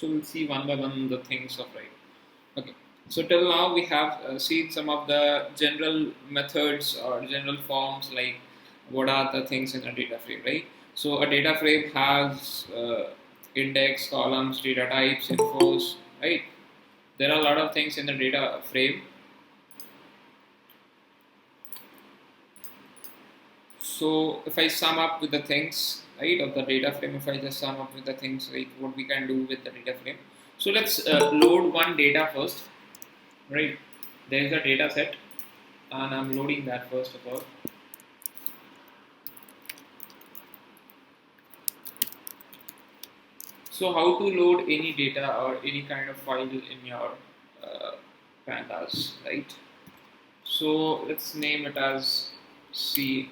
So we'll see one by one the things of right. Okay. So till now we have seen some of the general methods or general forms, like what are the things in a data frame, right? So a data frame has index, columns, data types, infos, right? There are a lot of things in the data frame. So if I sum up with the things, right, of the data frame, if I just sum up with the things, like what we can do with the data frame. So let's load one data first, right? There is a data set, and I'm loading that first of all. So how to load any data or any kind of file in your uh, pandas, right? So let's name it as C.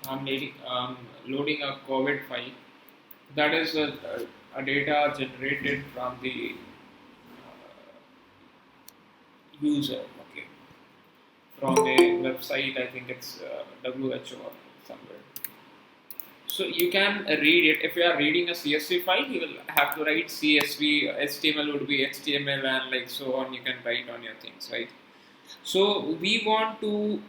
Loading a COVID file. That is a data generated from the user, okay, from a website. I think it's WHO or somewhere. So you can read it. If you are reading a CSV file, you will have to write CSV. HTML would be HTML, and like so on. You can write on your things, right? So we want to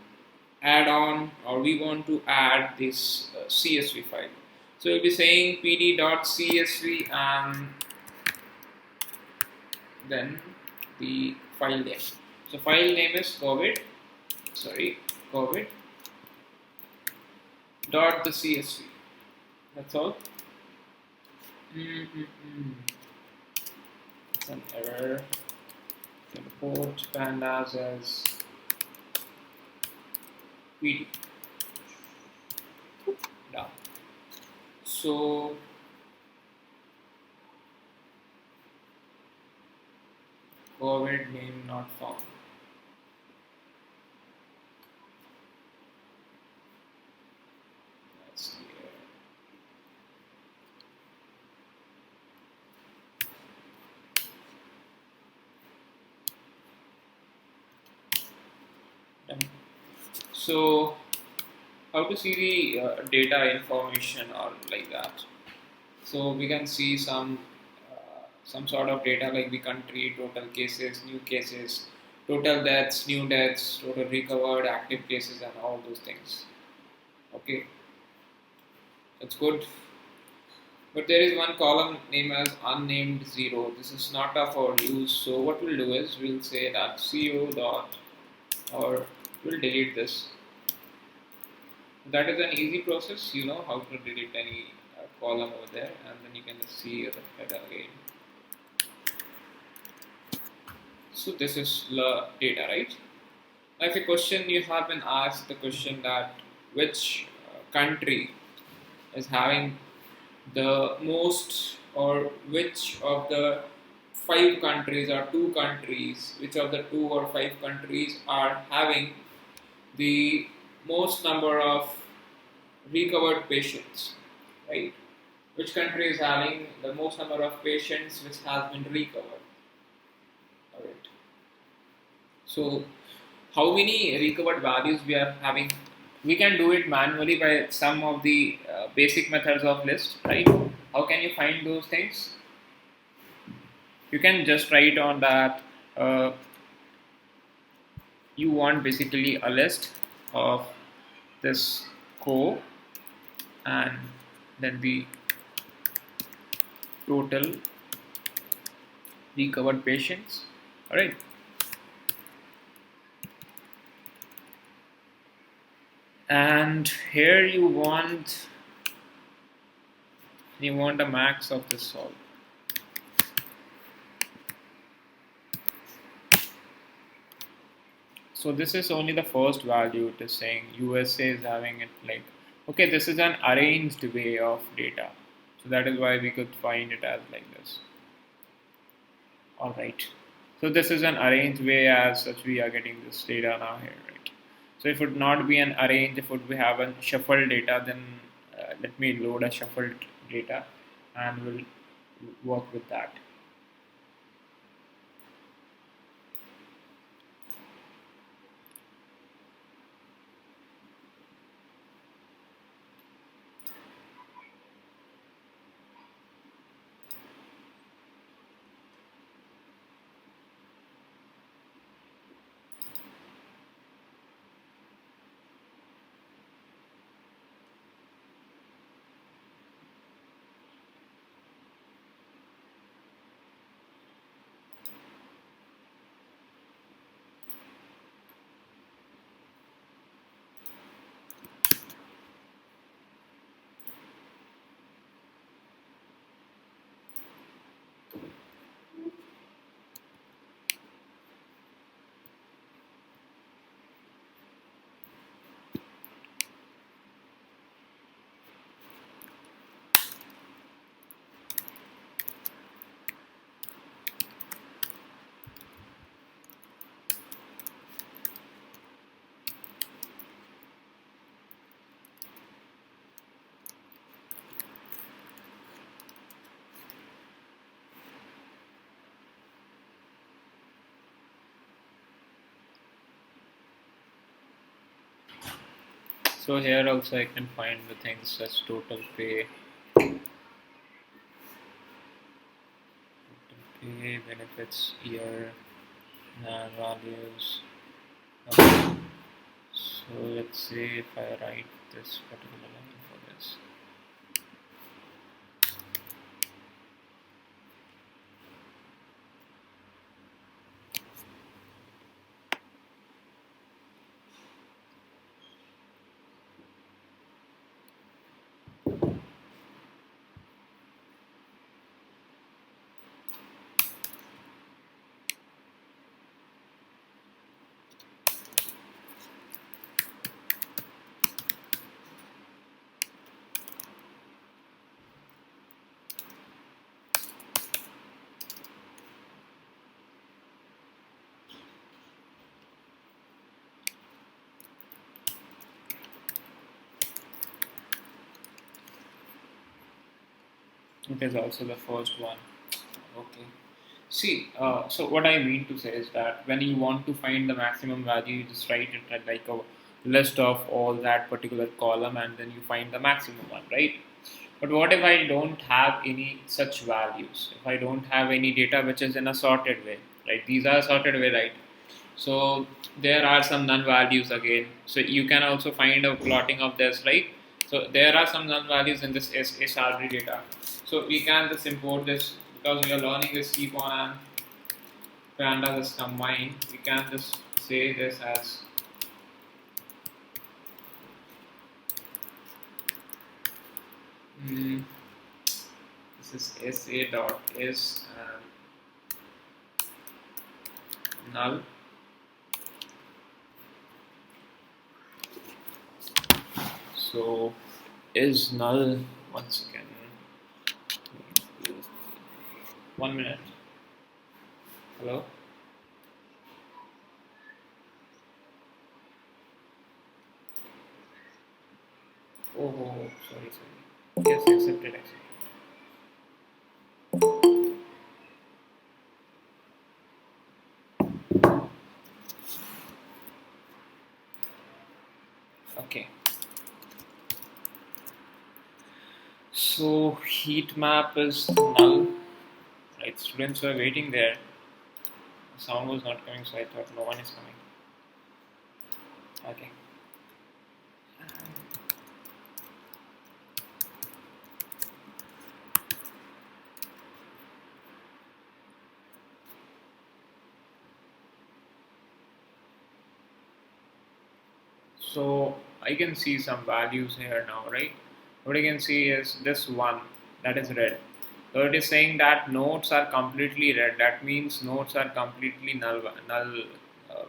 add on, or we want to add this CSV file. So we'll be saying pd.csv and then the file name. So file name is COVID dot the CSV. That's all. Mm-mm-mm. It's an error. Import pandas as PD. Done. So COVID name not found. Let's see here. Done. So how to see the data information or like that? So we can see some sort of data like the country, total cases, new cases, total deaths, new deaths, total recovered, active cases, and all those things. Okay, that's good. But there is one column named as unnamed zero. This is not of our use. So what we'll do is we'll say that co dot, or we'll delete this. That is an easy process. You know how to delete any column over there, and then you can just see the header again. So this is the data, right? Now, if a question you have been asked the question that which country is having the most, or which of the five countries or two countries, which of the two or five countries are having the most number of recovered patients, right? Which country is having the most number of patients which have been recovered? All right. So how many recovered values we are having? We can do it manually by some of the basic methods of list, right? How can you find those things? You can just write on that uh, you want basically a list of this co and then the total recovered patients. All right. And here you want a max of this all. So this is only the first value. It is saying USA is having it like, okay, this is an arranged way of data. So that is why we could find it as like this. All right. So this is an arranged way, as such we are getting this data now here, right? So if it would not be an arranged, if we have a shuffled data, then let me load a shuffled data and we'll work with that. So here also I can find the things as total pay, benefits, year, and values. Okay. So let's say if I write this particular line for this. It is also the first one. Okay. See, so what I mean to say is that when you want to find the maximum value, you just write it at like a list of all that particular column and then you find the maximum one, right? But what if I don't have any such values? If I don't have any data which is in a sorted way, right? These are sorted way, right? So there are some null values again. So you can also find a plotting of this, right? So there are some null values in this SRD data. So we can just import this because we are learning this keep on and pandas is combined. We can just say this as this is sa dot is null. So is null once again. 1 minute. Hello. Oh, sorry. Yes, accepted. Okay. So heat map is null. Right, students were waiting there. The sound was not coming, so I thought no one is coming. Okay. So I can see some values here now, right? What I can see is this one that is red. So it is saying that nodes are completely red. That means nodes are completely null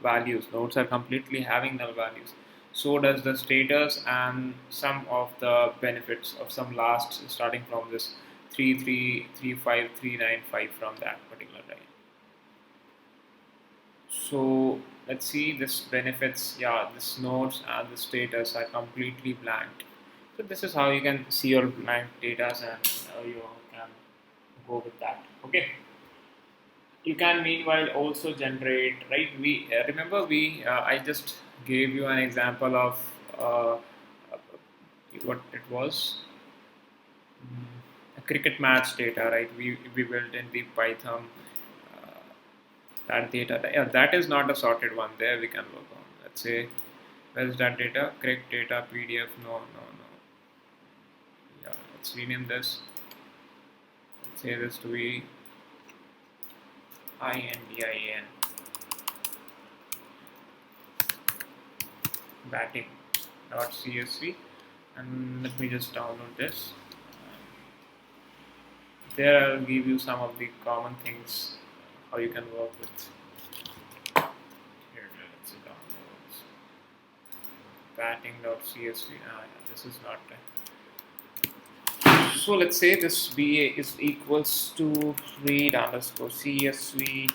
values. Nodes are completely having null values. So does the status and some of the benefits of some last starting from this 3335395 from that particular line. So let's see this benefits, yeah, this nodes and the status are completely blank. So this is how you can see your blank data and you can go with that. Okay. You can meanwhile also generate, right? We remember we I just gave you an example of what it was. A cricket match data, right? We built in the Python that data. Yeah, that is not a sorted one. There we can work on. Let's say where is that data? Correct data PDF. No, no, no. Yeah, let's rename this. Let's say this to be INDIN batting.csv, and let me just download this. There I'll give you some of the common things how you can work with. Here, let's see downloads. Batting.csv. Yeah, this is not. So let's say this BA is equals to read underscore CSV,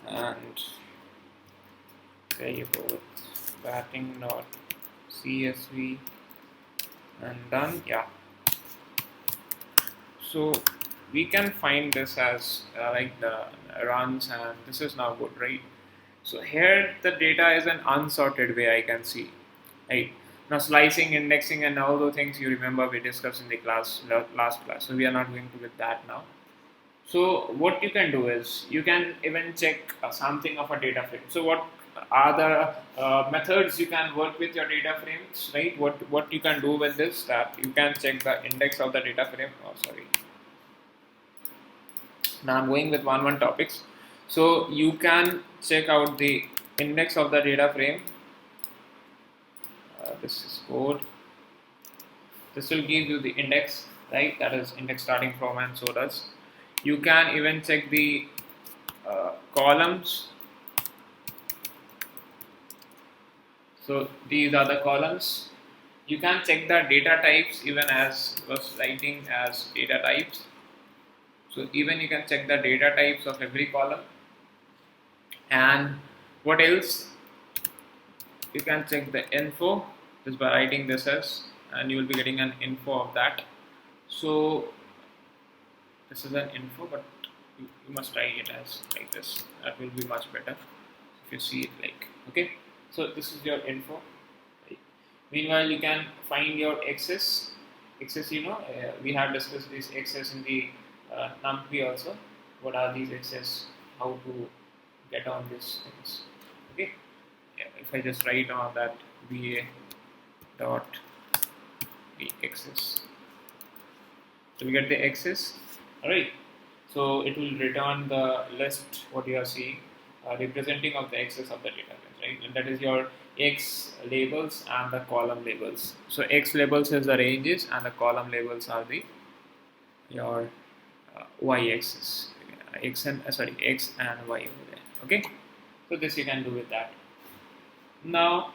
and there you go with batting.csv and done. Yeah. So we can find this as like the runs, and this is now good, right? So here the data is an unsorted way I can see, right? Now slicing, indexing, and all those things you remember we discussed in the last class. So we are not going to with that now. So what you can do is you can even check something of a data frame. So what are the methods you can work with your data frames, right? What you can do with this, that you can check the index of the data frame. Oh, sorry. Now I'm going with one topics. So you can check out the index of the data frame. This is code. This will give you the index, right? That is index starting from, and so does. You can even check the columns. So these are the columns. You can check the data types even as was writing as data types. So even you can check the data types of every column. And what else? You can check the info just by writing this as, and you will be getting an info of that. So this is an info, but you must write it as like this. That will be much better if you see it like, okay. So this is your info. Right. Meanwhile, you can find your x's. X's, we have discussed these x's in the NumPy also. What are these x's? How to get on these things? Okay. Yeah, if I just write on that va dot the x's, so we get the x's. All right. So it will return the list what you are seeing, representing of the x's of the database, right? And that is your x labels and the column labels. So x labels is the ranges, and the column labels are the your y axis, x and y over there. Okay. So this you can do with that. Now,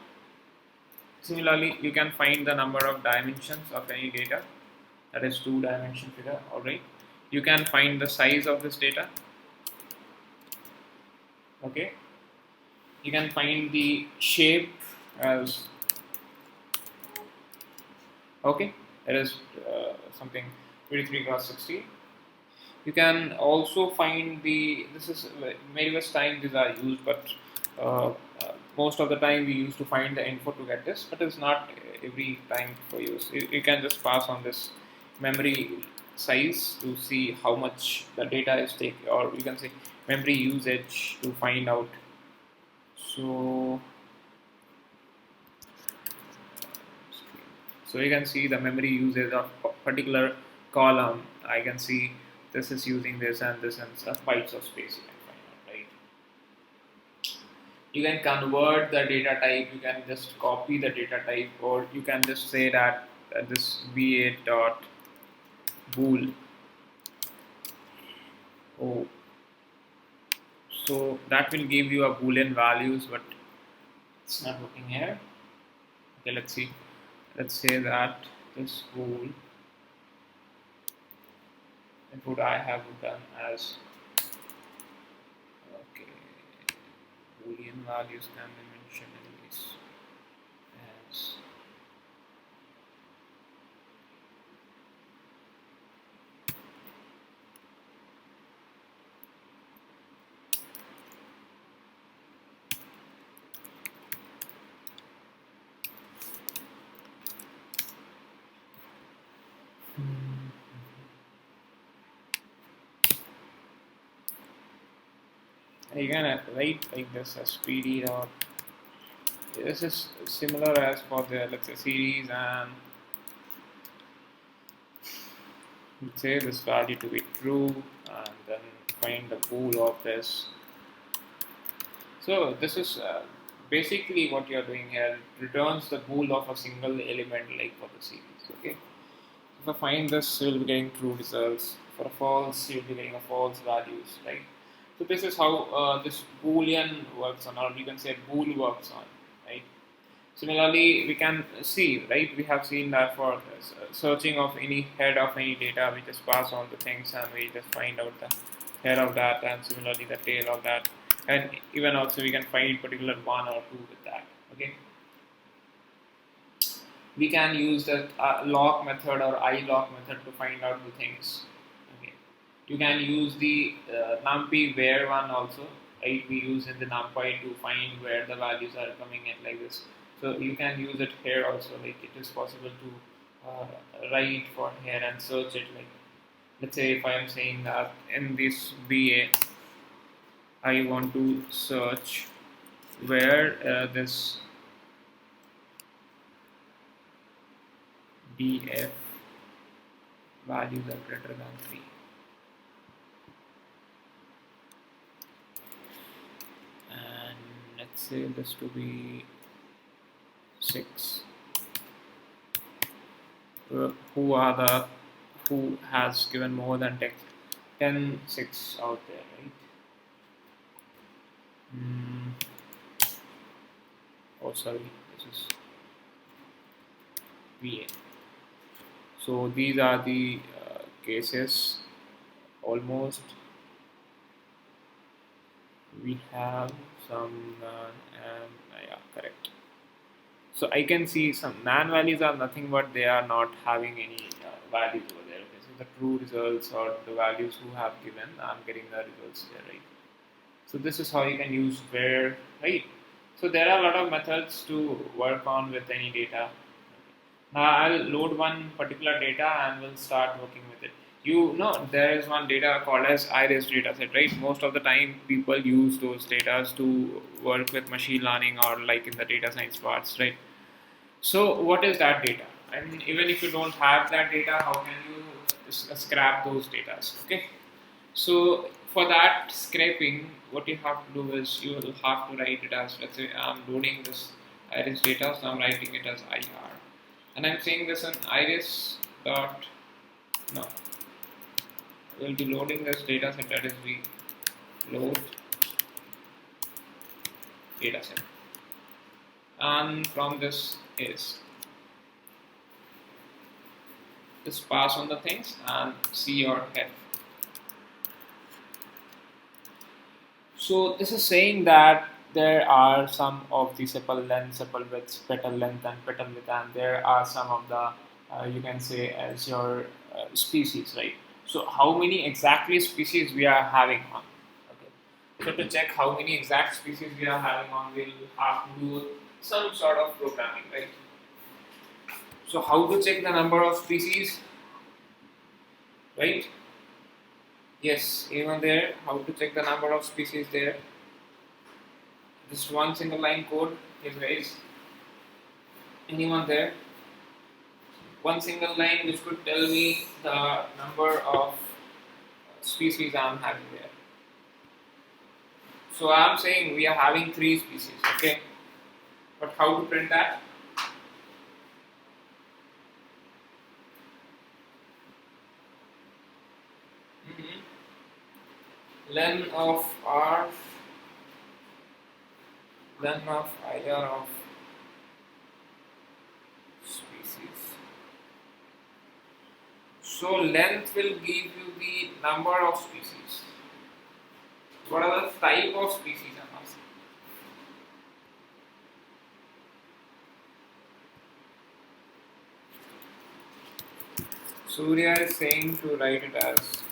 similarly, you can find the number of dimensions of any data. That is 2-dimension figure. All right. You can find the size of this data. Okay. You can find the shape as, okay, it is something 23 cross 60. You can also find the, this is very much time these are used, but most of the time we used to find the info to get this, but it's not every time for use. You can just pass on this memory size to see how much the data is taken, or you can say memory usage to find out. So you can see the memory usage of a particular column. I can see this is using this and this, and bytes of space you can find out, right? You can convert the data type. You can just copy the data type, or you can just say that this va dot bool. Oh, so that will give you a boolean values, but it's not working here. Okay, let's see. Let's say that this bool input I have done as, okay, boolean values can be mentioned in this as you can write like this as pd dot. This is similar as for the, let's say, series, and let's say this value to be true, and then find the bool of this. So this is basically what you are doing here. It returns the bool of a single element like for the series. Okay. If I find this, we will be getting true results. For a false, you'll be getting a false values, right? So this is how this boolean works on, or you can say bool works on, right? Similarly, we can see, right? We have seen that for searching of any head of any data, we just pass all the things and we just find out the head of that, and similarly the tail of that, and even also we can find particular one or two with that. Okay, we can use that lock method or ilock method to find out the things. Okay, you can use the numpy where one also, right? We use in the numpy to find where the values are coming in like this. So you can use it here also. Like it is possible to write for here and search it. Like let's say if I am saying that in this VA, I want to search where this DF values are greater than 3. And let's say this to be 6. Who has given more than 10 6 out there, right? Oh, sorry, this is VA. So these are the cases. Almost we have some and yeah, correct. So I can see some NaN values are nothing but they are not having any values over there. Okay, so the true results or the values who have given, I'm getting the results here, right? So this is how you can use where, right? So there are a lot of methods to work on with any data. Now I'll load one particular data and we'll start working with it. You know there is one data called as iris dataset, right? Most of the time people use those data to work with machine learning or like in the data science parts, right? So what is that data? I mean, even if you don't have that data, how can you scrap those data? Okay. So for that scraping, what you have to do is you will have to write it as, let's say I'm loading this iris data, so I'm writing it as IR, and I'm saying this in iris dot no. We'll be loading this data set, that is we load data set, and from this is just pass on the things and see your head. So this is saying that there are some of the sepal length, sepal width, petal length, and petal width, and there are some of the you can say as your species, right? So how many exactly species we are having on? Okay. So to check how many exact species we are having on, we'll have to do some sort of programming, right? So how to check the number of species, right? Yes, even there, how to check the number of species there. Just one single line code. Yes, guys. Anyone there? One single line which could tell me the number of species I'm having there. So I'm saying we are having 3 species, okay? But how to print that? Len of R, len of IR of species. So length will give you the number of species. What are the type of species I'm asking? Surya is saying to write it as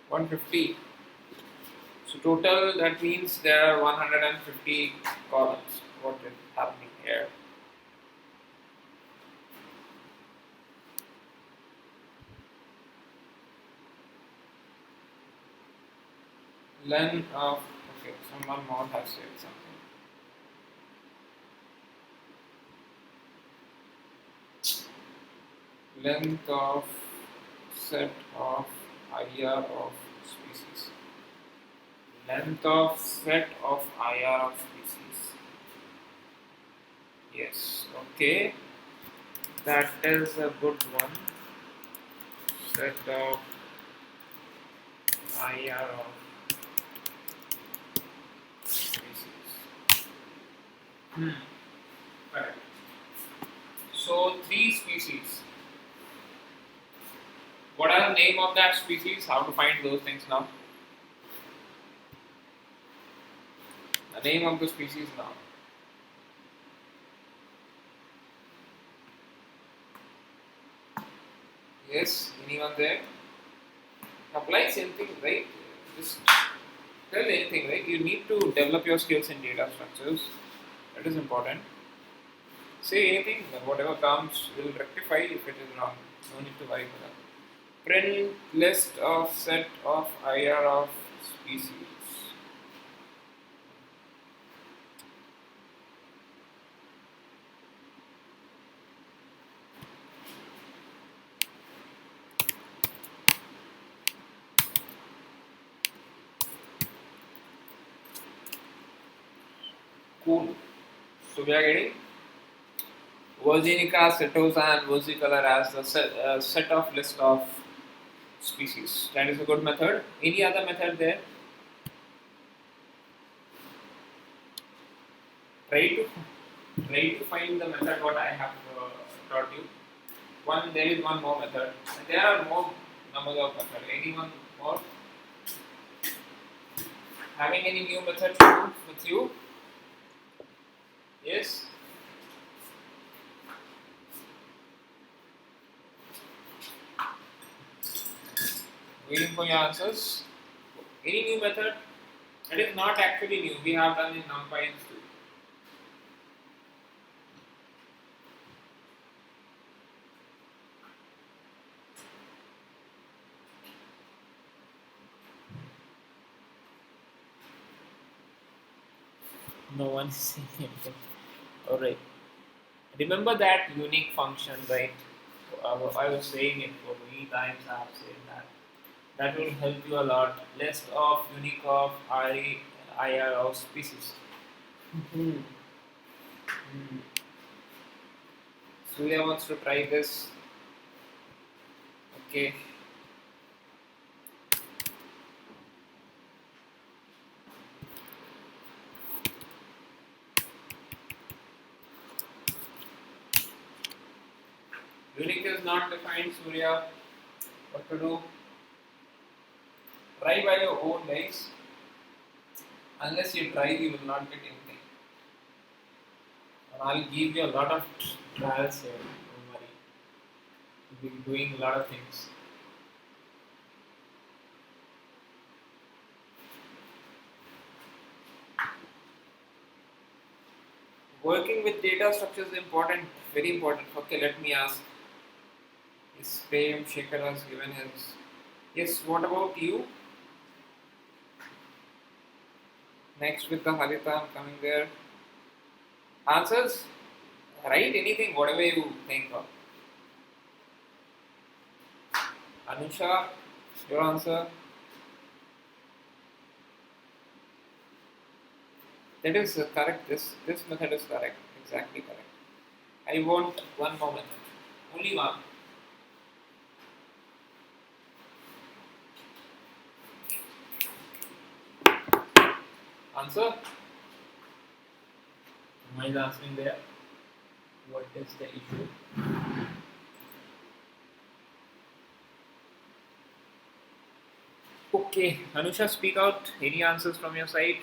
one 50. So total that means there are 150 columns. What is happening here? Len of, okay, someone more has said something. Length of set of IR of species. Length of set of IR of species. Yes, okay. That is a good one. Set of IR of species. Hmm. Correct. So three species. What are the name of that species? How to find those things now? The name of the species now. Yes, anyone there? Apply something, right? Just tell anything, right? You need to develop your skills in data structures. That is important. Say anything, whatever comes, will rectify if it is wrong. No need to worry for that. Print list of set of IR of species. Cool. So we are getting Virginica, setosa, and versicolor as the set of list of species. That is a good method. Any other method there? Try to find the method what I have taught you. There is one more method. There are more numbers of methods. Anyone more having any new method to do with you? Yes. Waiting for your answers. Any new method? It is not actually new. We have done in NumPy too. No one is saying anything. Alright. Remember that unique function, right? I was saying it for many times. I have said that. That will help you a lot. List of unique of IR of species. Hmm. Hmm. Surya wants to try this. Okay. Unique is not defined, Surya. What to do? Try by your own, guys. Unless you try, you will not get anything. And I'll give you a lot of trials here. Don't worry. You'll be doing a lot of things. Working with data structures is important, very important. Okay, let me ask. Is Prem Shekhar has given his. Yes, what about you? Next with the Harita, I'm coming there. Answers? Write anything, whatever you think of. Anusha, your answer? That is correct. This method is correct. Exactly correct. I want one more method. Only one. Answer? Who is answering there? What is the issue? Okay, Anusha, speak out. Any answers from your side?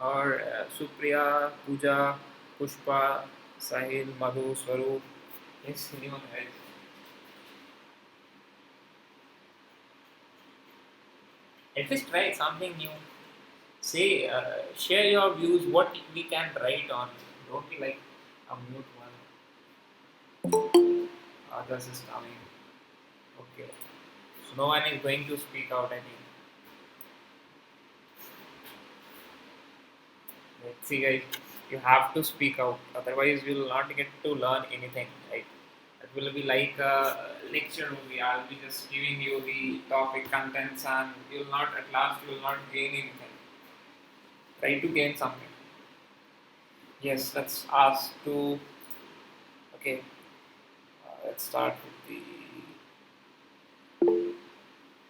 Or Supriya, Pooja, Pushpa, Sahil, Madhu, Swaroop? Yes, anyone else? At least try something new. Say, share your views. What we can write on. Don't be like a mute one. Others is coming. Okay. So no one is going to speak out. I think. Let's see, guys. You have to speak out. Otherwise, you will not get to learn anything. Right? That will be like a lecture movie. I'll be just giving you the topic contents, and you'll not at last you will not gain anything. Try to gain something. Yes, let's ask to. Okay, let's start with the.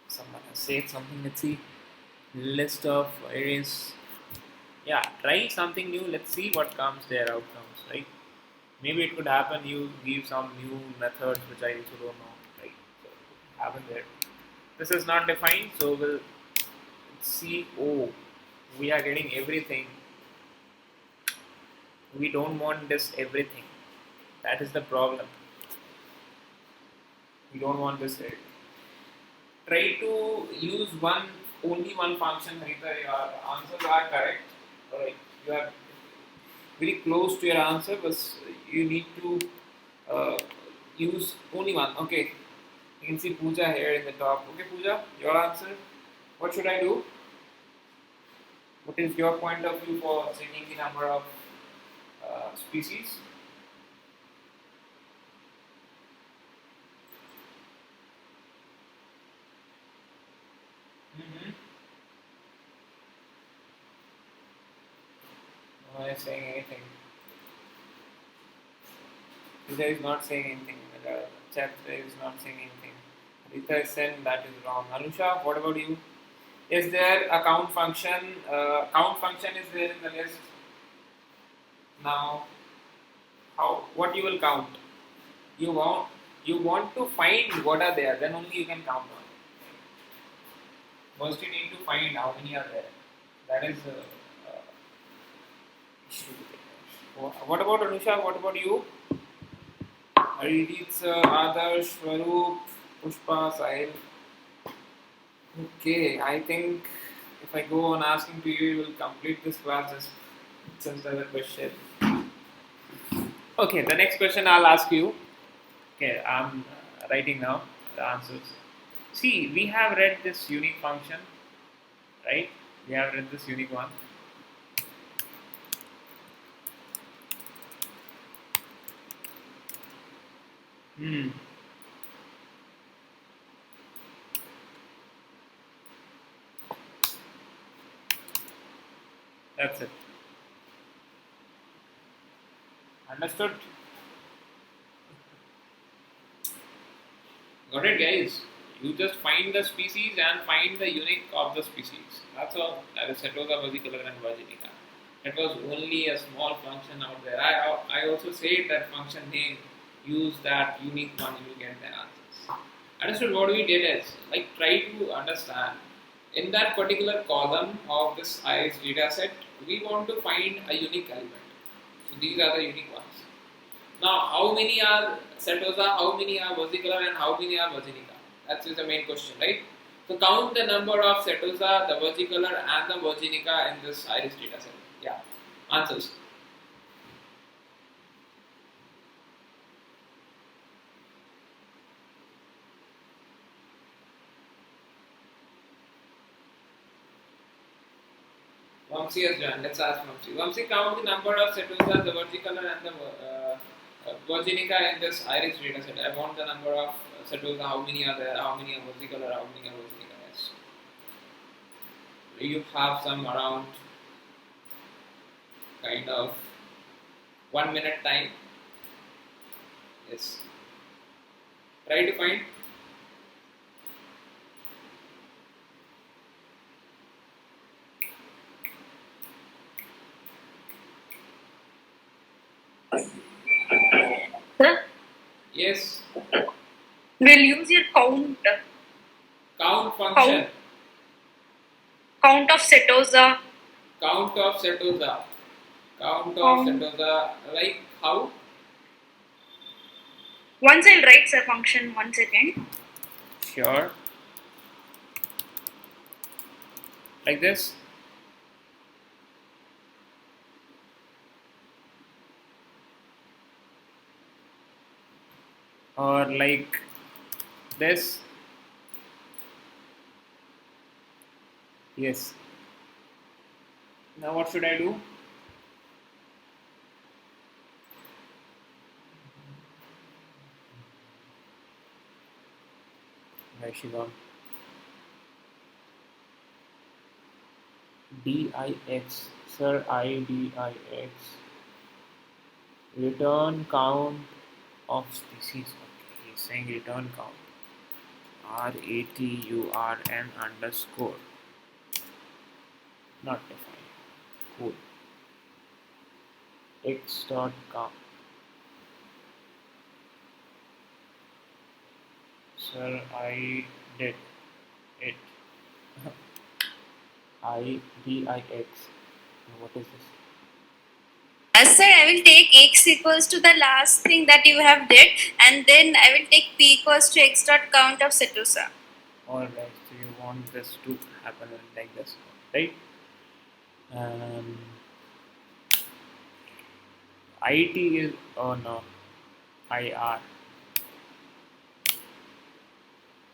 Someone has said something. Let's see. List of areas. Yeah, try something new. Let's see what comes there outcomes. Right. Maybe it could happen. You give some new methods which I also don't know. Right. So it could happen there. This is not defined, so we'll see. Oh, we are getting everything. We don't want this everything. That is the problem. We don't want this. Try to use only one function. Either your answers are correct. Alright, you are very close to your answer, but you need to uh, use only one. Okay, you can see Pooja here in the top. Okay, Pooja, your answer. What should I do? What is your point of view for checking the number of species? Mm-hmm. No one is saying anything. Pooja is not saying anything. The chat is not saying anything. Rita is saying that is wrong. Anusha, what about you? Is there a count function? Count function is there in the list. Now, how? What you will count? You want you want to find what are there. Then only you can count on. First, you need to find how many are there. That is issue. What about Anusha? What about you? Aridit, Adarsh, Swaroop, Pushpa, Sahil. Okay, I think if I go on asking to you, you will complete this class just since there's a question. Okay, the next question I'll ask you. Okay, I'm writing now the answers. See, we have read this unique function, right? We have read this unique one. Hmm. That's it. Understood? Got it, guys? You just find the species and find the unique of the species. That's all. That is Setosa, versicolor, and virginica. It was only a small function out there. I also said that function name, use that unique one, you will get the answers. Understood? What we did is, like, try to understand in that particular column of this IS data set, we want to find a unique element. So these are the unique ones. Now, how many are Setosa, how many are versicolor, and how many are virginica? That is the main question, right? So count the number of Setosa, the versicolor, and the virginica in this iris data set. Yeah. Answers. Vamsi has done. Let's ask Vamsi. Vamsi, count the number of Setosa, the versicolor, and the virginica in this iris data set. I want the number of Setosa, how many are there, how many are versicolor, how many are virginica. Yes. You have some around kind of 1 minute time. Yes. Try to find. Sir, Yes. we'll use your count. Count function. Count of Setosa. Count of Setosa. Count of Count. Setosa. Like how? Once I'll write the function. 1 second. Sure. Like this. Or like this. Yes. Now what should I do? Where is she gone? DIX, sir, IDIX. Return count of species. Okay, he's saying return count. RATURN underscore. Not defined. Cool. X dot count. Sir, I did it. IDIX. What is this? Sir, I will take x equals to the last thing that you have did, and then I will take p equals to x dot count of Setosa. Alright, so you want this to happen like this, right? IT is, oh no, IR.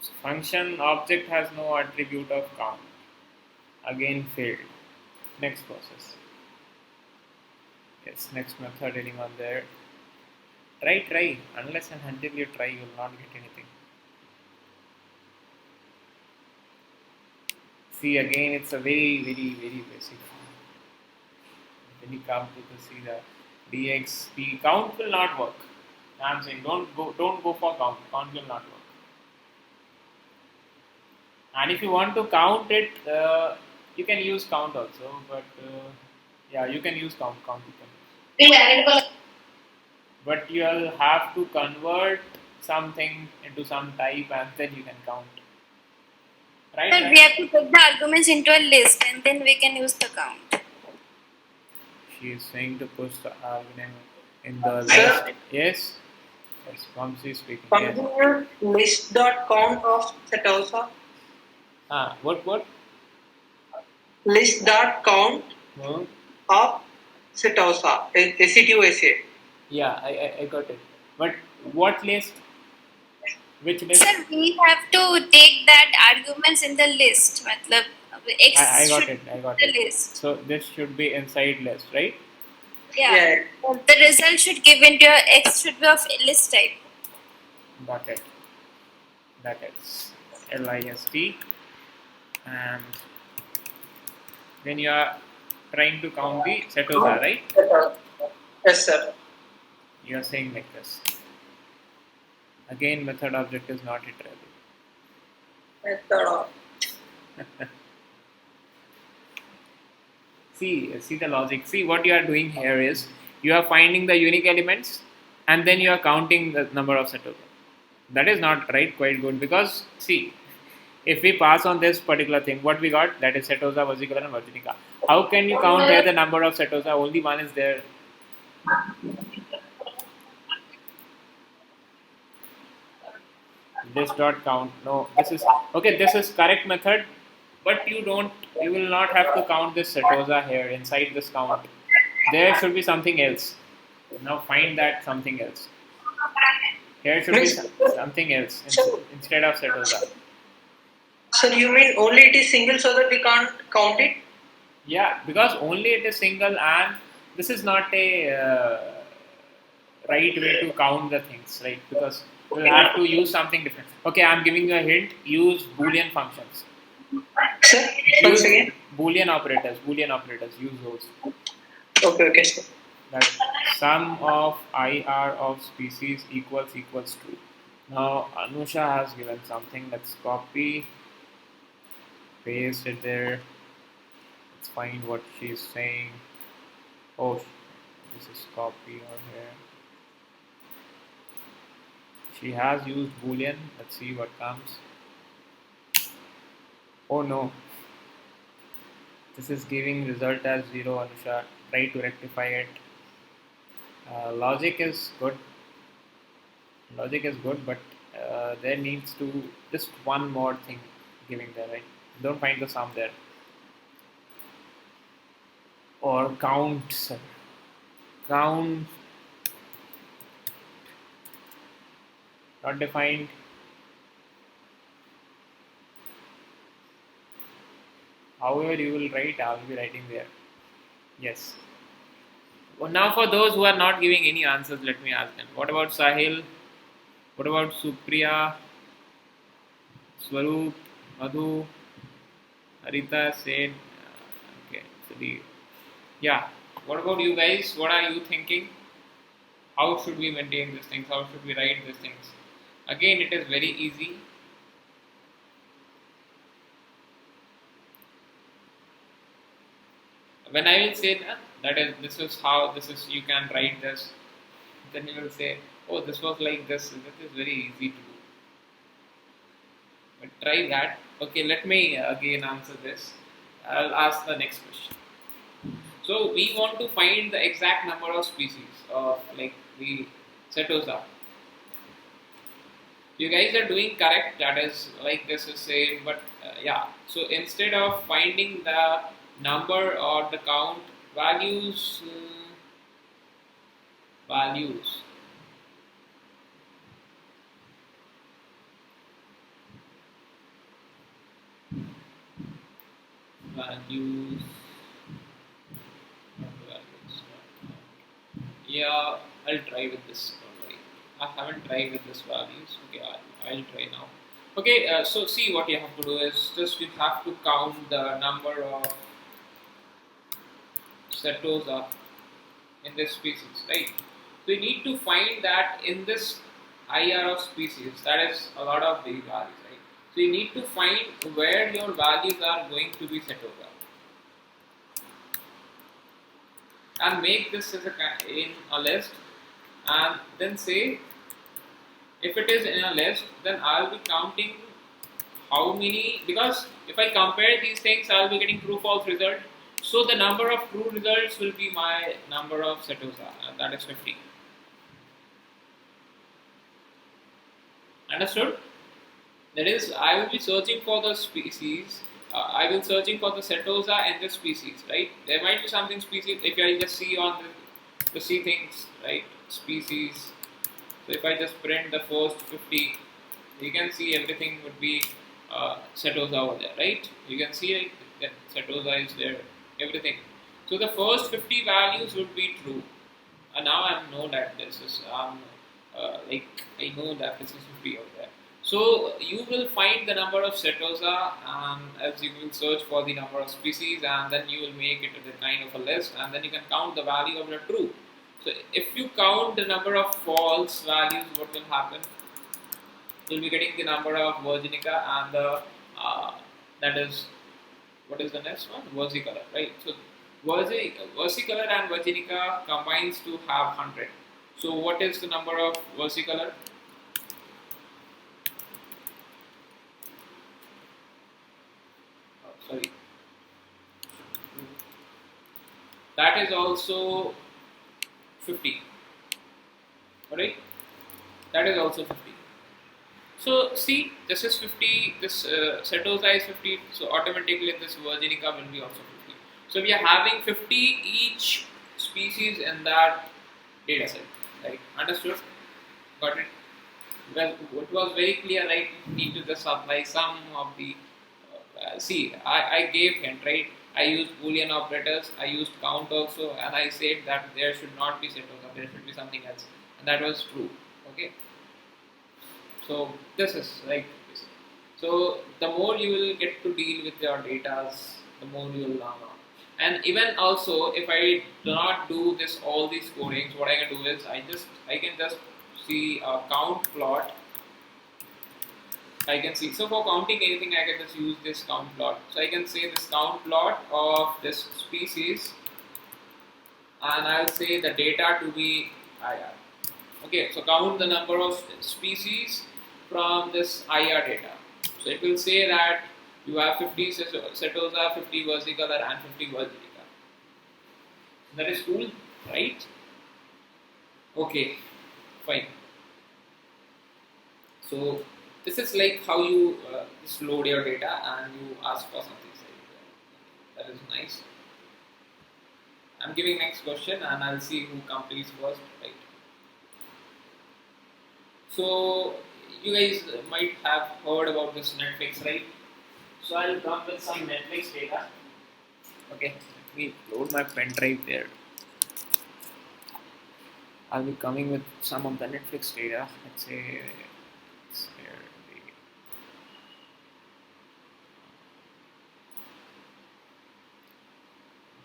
So function object has no attribute of count. Again failed. Next process. Yes, next method, anyone there? Try. Unless and until you try, you will not get anything. See, again, it's a very basic form. When you come to the see the DXP count will not work. I'm saying don't go for count. Count will not work. And if you want to count it, you can use count also. But yeah, you can use count. Count you can use. But you'll have to convert something into some type, and then you can count. Right? Sir, we have to put the arguments into a list, and then we can use the count. She is saying to push the argument in the list. Yes. Yes, Vamsi speaking. Something list dot count of Setosa. What? List dot count No. of Setosa. SCTUSA. Yeah, I got it. But what list? Which list? Sir, we have to take that arguments in the list. Matlab, x I got should it. I got be it. the list. So this should be inside list, right? Yeah. The result should give into your x should be of list type. Got it. That is LIST. And when you are trying to count the Setosa, right? Yes, sir. You are saying like this. Again, method object is not iterable. Method. See the logic. See what you are doing here is you are finding the unique elements and then you are counting the number of Setosa. That is not right, quite good, because see, if we pass on this particular thing, what we got, that is Setosa, Versicolor and Virginica. How can you count here the number of Setosa? Only one is there. This dot count. No, this is okay. This is correct method, but you will not have to count this Setosa here inside this count. There should be something else. Now find that something else. Here should be something else instead of Setosa. So you mean only it is single so that we can't count it? Yeah, because only it is single, and this is not a right way to count the things, right? Because we'll have to use something different. Okay, I'm giving you a hint. Use Boolean functions. Sir, once Use again. Boolean operators. Use those. Okay, sir. That sum of IR of species equals to. Now Anusha has given something. Let's copy, paste it there. Let's find what she's saying. Oh, this is copy or here. She has used Boolean. Let's see what comes. Oh no. This is giving result as 0, Anusha. Try to rectify it. Logic is good, but there needs to just one more thing giving there, right? Don't find the sum there. Or count, sir. Count not defined. However you will write, I will be writing there. Yes. Well, now for those who are not giving any answers, let me ask them. What about Sahil? What about Supriya? Swaroop, Madhu, Harita said, okay, so yeah. What about you guys? What are you thinking? How should we maintain these things? How should we write these things? Again, it is very easy. When I will say this is how this is you can write this, then you will say, oh, this was like this. This is very easy to do. But try that. Okay, let me again answer this. I'll ask the next question. So we want to find the exact number of species of like the Setosa. You guys are doing correct. That is like this is same, but yeah. So instead of finding the number or the count values, values. Values. Not values. Yeah, I'll try with this. Don't worry. I haven't tried with this values. Okay, I'll try now. Okay, so see what you have to do is just you have to count the number of Setosa in this species, right? So you need to find that in this IR of species, that is a lot of the values, right? So you need to find where your values are going to be Setosa and make this as in a list and then say if it is in a list, then I'll be counting how many, because if I compare these things, I'll be getting true false result. So the number of true results will be my number of Setosa, and that is 50. Understood? That is, I will be searching for the species. I will searching for the Setosa and the species, right? There might be something species. If I just see on the see things, right? Species. So if I just print the first 50, you can see everything would be Setosa over there, right? You can see like, that Setosa is there, everything. So the first 50 values would be true. And now I know that this is like I know that this is 50 over there. So you will find the number of Setosa as you will search for the number of species, and then you will make it a kind of a list, and then you can count the value of the true. So if you count the number of false values, what will happen? You'll be getting the number of Virginica and the that is what is the next one? Versicolor, right? So versicolor and Virginica combines to have 100. So what is the number of versicolor? Oh, sorry. That is also 50. Alright? That is also 50. So see, this is 50, this Setosa is 50, so automatically this Virginica will be also 50. So we are having 50 each species in that data set, right? Understood? Got it? Well, it was very clear, right? You need to just apply some of the, see, I gave hint, right? I used Boolean operators, I used count also, and I said that there should not be Setosa, there should be something else. And that was true, okay? So this is like this. So the more you will get to deal with your data, the more you will learn. And even also, if I do not do this all these codings, what I can do is I can just see a count plot. I can see. So for counting anything, I can just use this count plot. So I can say this count plot of this species, and I'll say the data to be IR. Okay, so count the number of species from this IR data. So it will say that you have 50 Setosa, 50 versicolor and 50 Virginica. That is cool, right? Okay, fine. So this is like how you just load your data and you ask for something. That is nice. I'm giving next question and I'll see who completes first, right? So you guys might have heard about this Netflix, right? So I'll come with some Netflix data. Okay, let me load my pen drive there. I'll be coming with some of the Netflix data. Let's say it's here.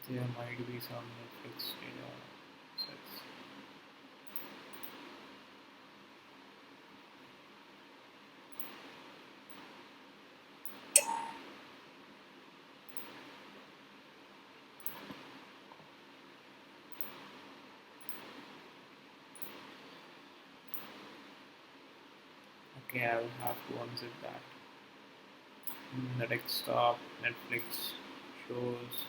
There might be some Netflix data sets. Okay, I will have to unzip that. The desktop, Netflix, shows,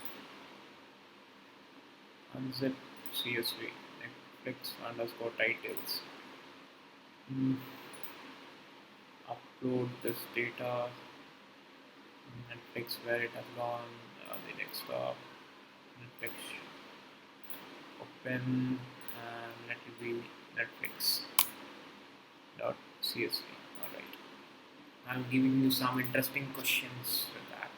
unzip CSV, Netflix underscore titles. Upload this data, Netflix where it has gone, the desktop, Netflix, open, and let it be Netflix dot CSV. Alright. I'm giving you some interesting questions with that.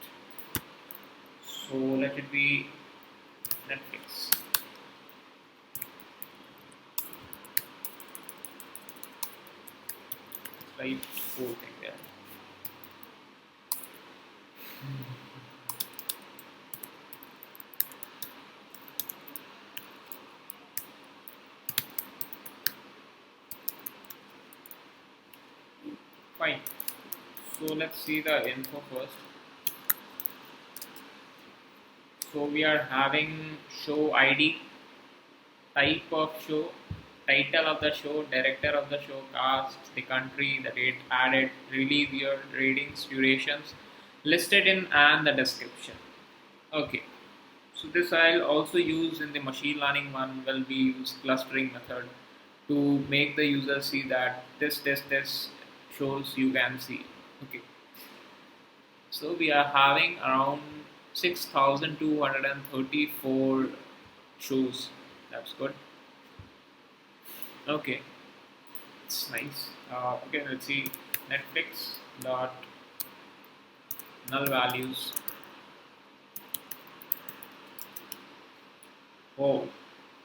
So let it be Netflix. Right, whole thing there. Fine. So let's see the info first. So we are having show ID, type of show, title of the show, director of the show, cast, the country, the date added, release year, ratings, durations, listed in, and the description. Okay. So this I'll also use in the machine learning one. Will be use clustering method to make the user see that this shows you can see. Okay. So we are having around 6,234 shows. That's good. Okay, it's nice. Okay, let's see. Netflix dot null values. Oh,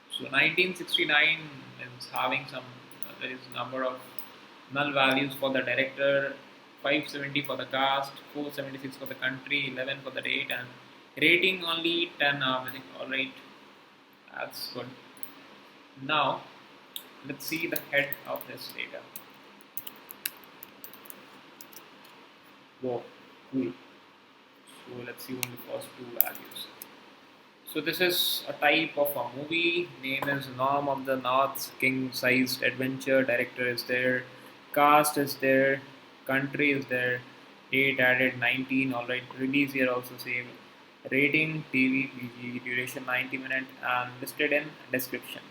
so 1969 is having some. There is number of null values for the director, 570 for the cast, 476 for the country, 11 for the date, and rating only 10. I think all right. That's good. Now let's see the head of this data. Whoa, cool. So let's see only the first two values. So this is a type of a movie. Name is Norm of the North, king-sized adventure. Director is there. Cast is there. Country is there. Date added 19. Alright. Release here also same. Rating TV PG. Duration 90 minutes and listed in description.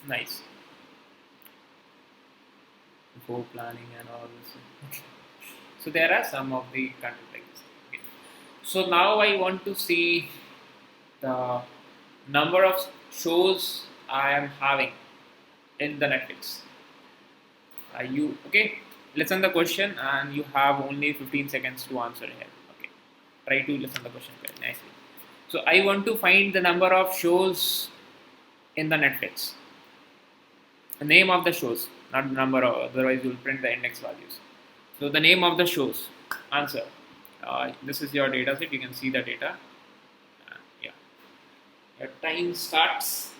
Nice. Before planning and all this. So there are some of the content like this. Okay. So now I want to see the number of shows I am having in the Netflix. Are you okay? Listen the question and you have only 15 seconds to answer here. Okay. Try to listen the question very nicely. So I want to find the number of shows in the Netflix. The name of the shows, not the number of, otherwise you'll print the index values. So the name of the shows. Answer. This is your data set. You can see the data. Yeah. Your time starts.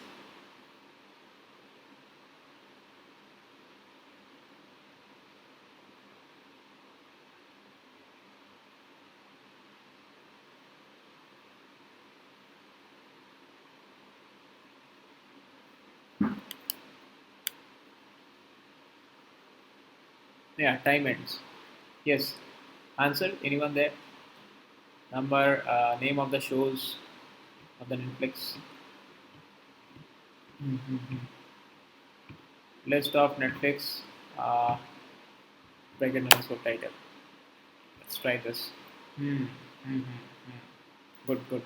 Yeah, time ends. Yes. Answer. Anyone there? Number, name of the shows of the Netflix. List of Netflix. Bracket and subtitle. Let's try this. Good, good.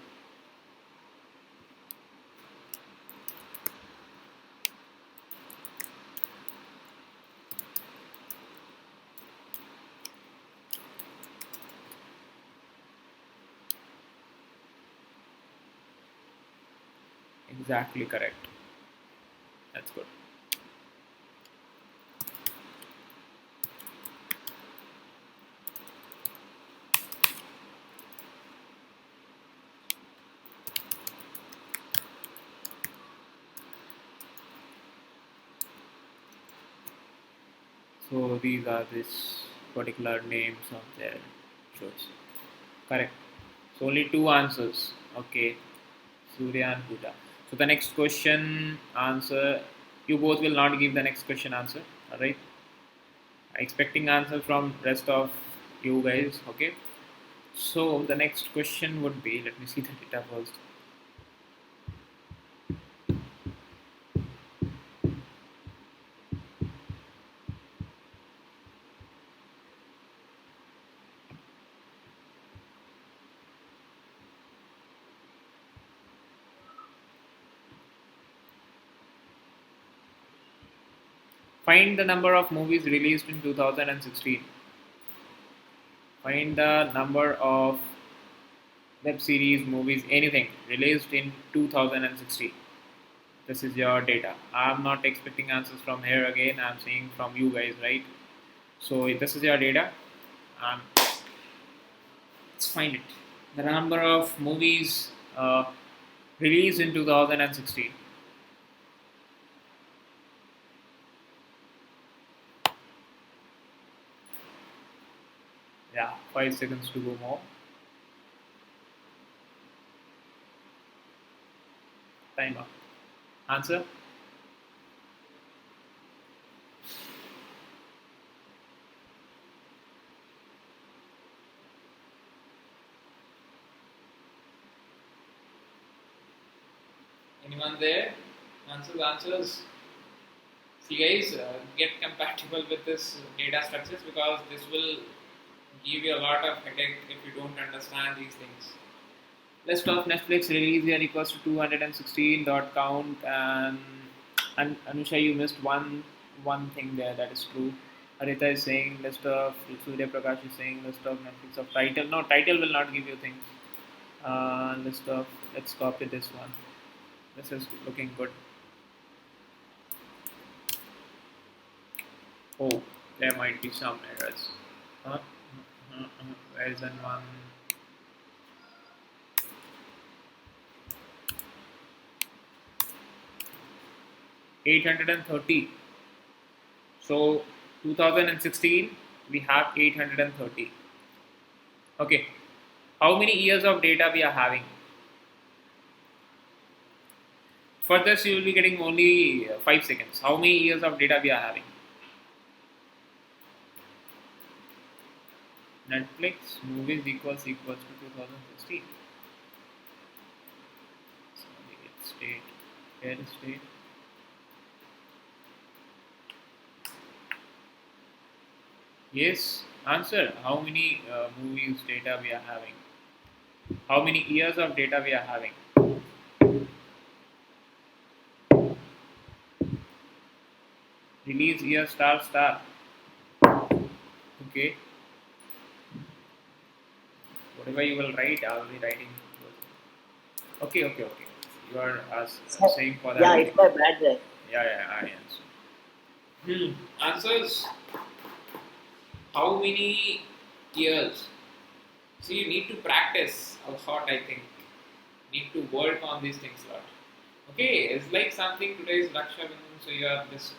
Exactly correct. That's good. So these are this particular names of their shows. Correct. So only two answers. Okay. Surya and Buddha. So the next question answer, you both will not give the next question answer. Alright. Expecting answer from rest of you guys. Okay. So the next question would be, let me see the data first. Find the number of movies released in 2016. Find the number of web series, movies, anything released in 2016. This is your data. I'm not expecting answers from here again. I'm saying from you guys, right? So this is your data. Um, let's find it. The number of movies released in 2016. Yeah, 5 seconds to go more. Timer. Answer? Anyone there? Answers. See guys, get compatible with this data structures because this will give you a lot of headache if you don't understand these things. List of Netflix release year equals to 216 dot count, and Anusha, you missed one thing there. That is true. Harita is saying list of, Surya Prakash is saying list of Netflix of title. No, title will not give you things. List of, let's copy this one. This is looking good. Oh, there might be some errors. Where is that one? $830. So 2016 we have 830. Okay, how many years of data we are having? For this you will be getting only 5 seconds. How many years of data we are having? Netflix movies equals to 2016. State, where is state? Yes, answer. How many movies data we are having? How many years of data we are having? Release year star star. Okay. Whatever you will write, I will be writing. Okay. You are saying for that. Yeah, it's my bad there. Yeah, I answer. Answers. How many years? So you need to practice a lot, I think. Need to work on these things a lot. Okay, it's like something today is Raksha Bandhan, so you are just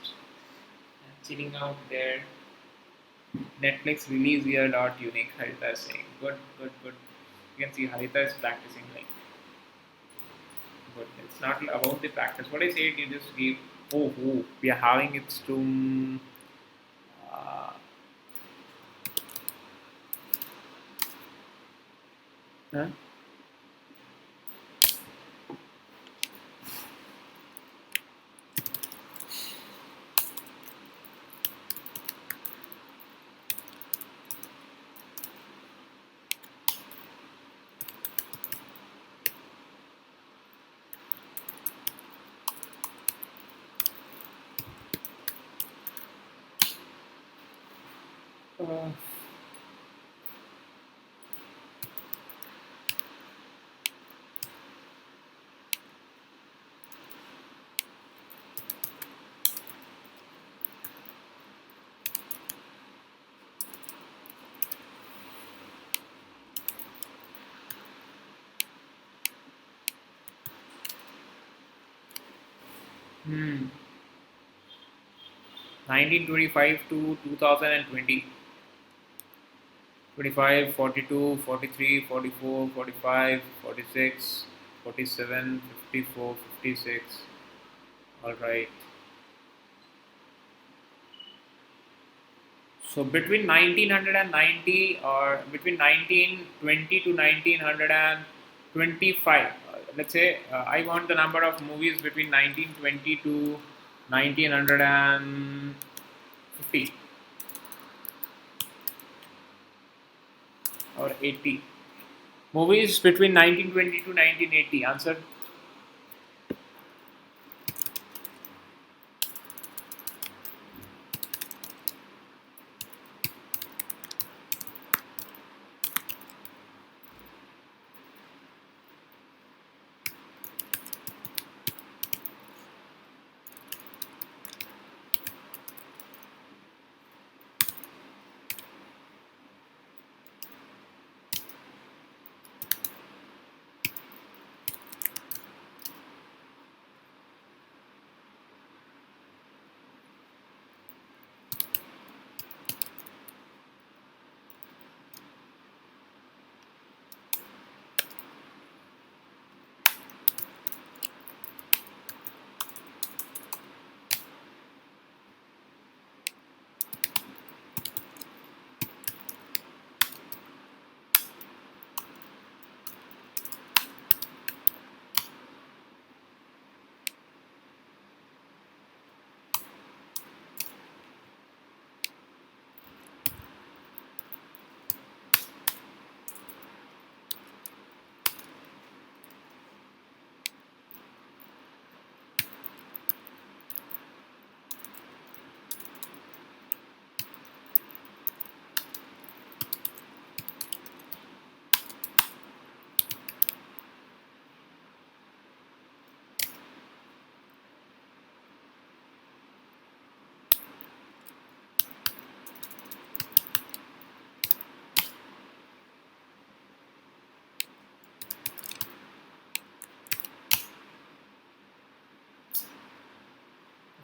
chilling out there. Netflix release year dot unique. Harita is saying good. You can see Harita is practicing like good. It's not about the practice. What I said, you just give. Oh, we are having it to. Huh? Uh, 1925 to 2020. 25, 42, 43, 44, 45, 46, 47, 54, 56. Alright. So between 1990 or between 1920 to 1925, let's say I want the number of movies between 1920 to 1950 or 80. Movies between 1920 to 1980. Answer.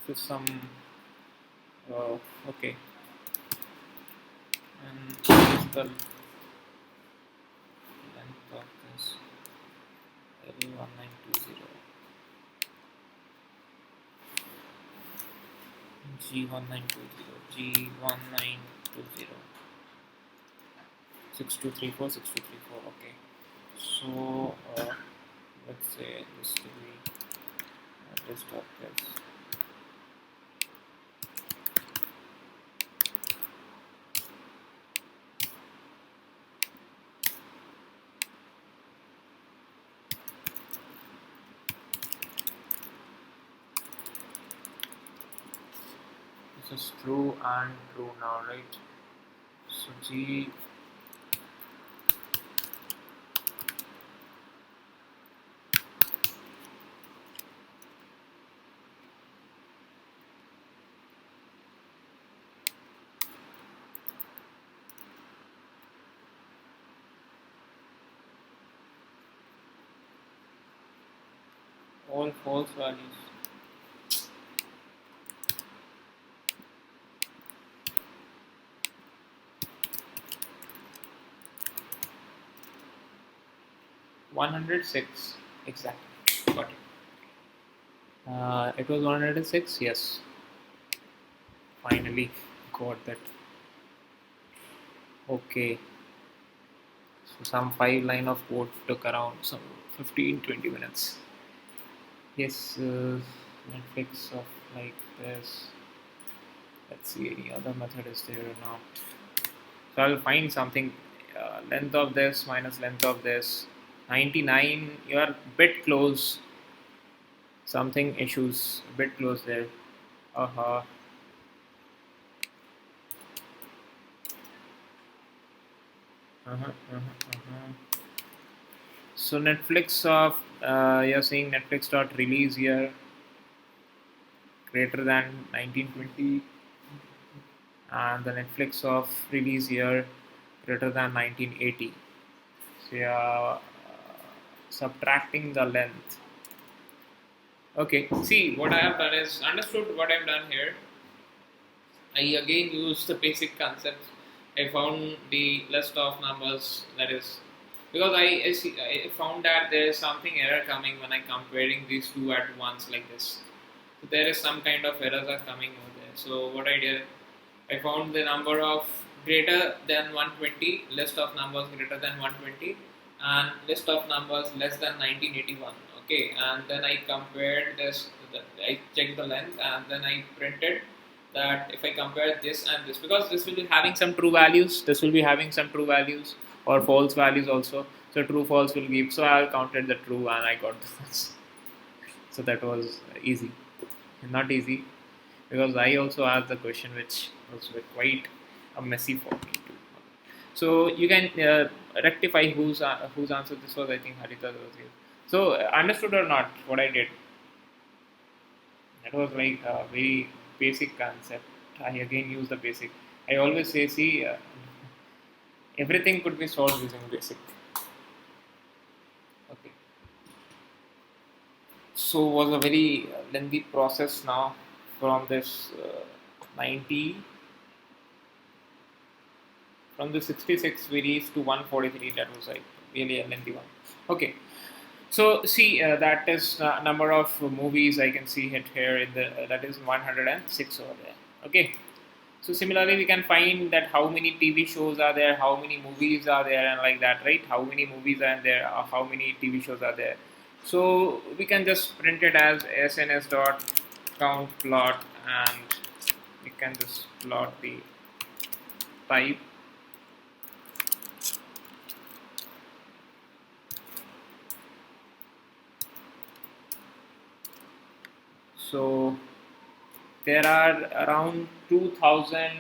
This is some. Okay. And what is the length of this? L1920. G1920. G1920. 6234, 6234. Okay. So let's say this will be list of this. This is true and true now, right? So G all false values. $106 exactly. Got it. It was 106. Yes. Finally got that. Okay. So some 5 line of code took around some 15-20 minutes. Yes. Netflix of like this. Let's see any other method is there or not. So I'll find something. Length of this minus length of this. 99. You are bit close. Something issues. Bit close there. Uh-huh. So Netflix of you're saying Netflix dot release year greater than 1920, and the Netflix of release year greater than 1980. So you're subtracting the length. Okay. See, what I have done is understood what I've done here. I again used the basic concepts. I found the list of numbers, that is because I found that there is something error coming when I comparing these two at once like this. So there is some kind of errors are coming over there. So what I did, I found the number of greater than 120, list of numbers greater than 120, and list of numbers less than 1981. Okay, and then I compared this. I checked the length, and then I printed that if I compare this and this, because this will be having some true values, this will be having some true values or false values also. So true false will give. So I counted the true and I got this. So that was easy, not easy because I also asked the question which was quite a messy for me too. So you can rectify whose answer this was. I think Harita was here. So understood or not what I did? That was like a very basic concept. I again use the basic. I always say, see, everything could be solved using basic. Okay. So was a very lengthy process now from this 90. From the 66 we reached to 143. That was like really a lengthy one. Okay. So see that is number of movies I can see it here in the that is 106 over there. Okay. So similarly we can find that how many TV shows are there, how many movies are there, and like that, right? How many movies are there, or how many TV shows are there. So we can just print it as SNS dot count plot, and we can just plot the type. So there are around 2000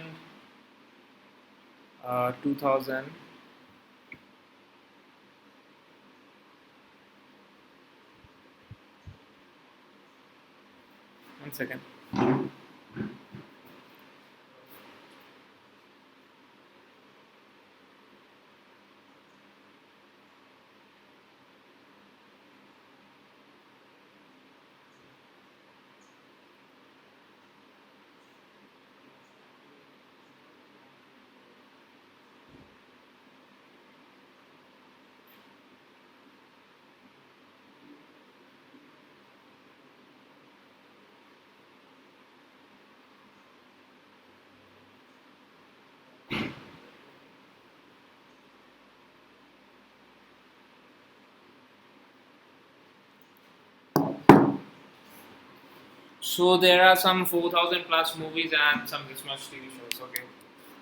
one second. So there are some 4,000 plus movies and some this much TV shows. Okay,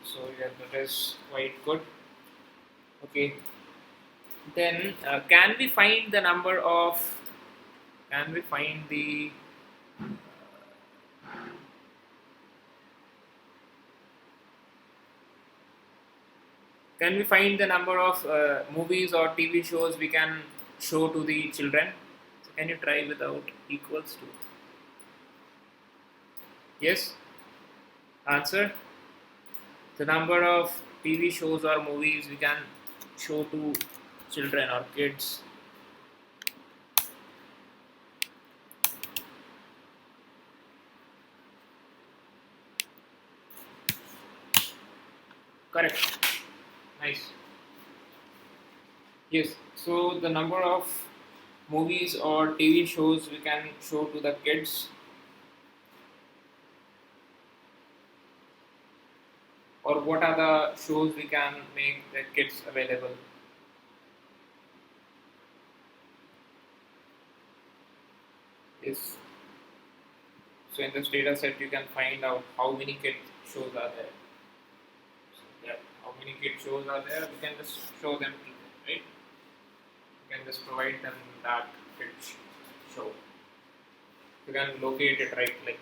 so yeah, that is quite good. Okay, then can we find the number of? Can we find the? Can we find the number of movies or TV shows we can show to the children? So can you try without equals to? Yes. Answer. The number of TV shows or movies we can show to children or kids. Correct. Nice. Yes. So the number of movies or TV shows we can show to the kids, or what are the shows we can make the kids available? Yes. So in this data set you can find out how many kid shows are there. So yeah, how many kid shows are there? We can just show them to them, right? We can just provide them that kid show. You can locate it right click.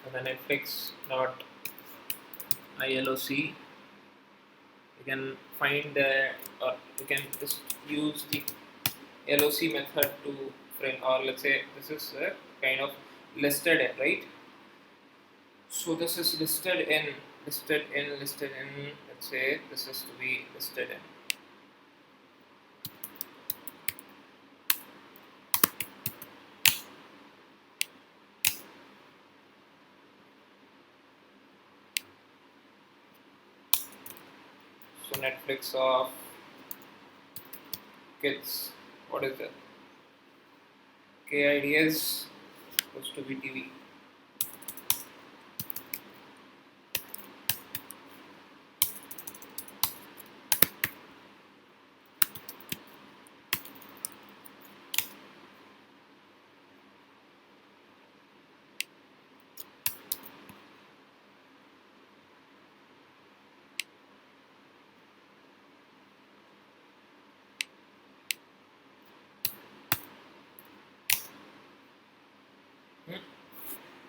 And then I fix dot ILOC. You can find or you can just use the LOC method to frame, or let's say this is kind of listed in, right? So this is listed in. Let's say this is to be listed in. Netflix of kids. What is it? KIDS supposed to be TV.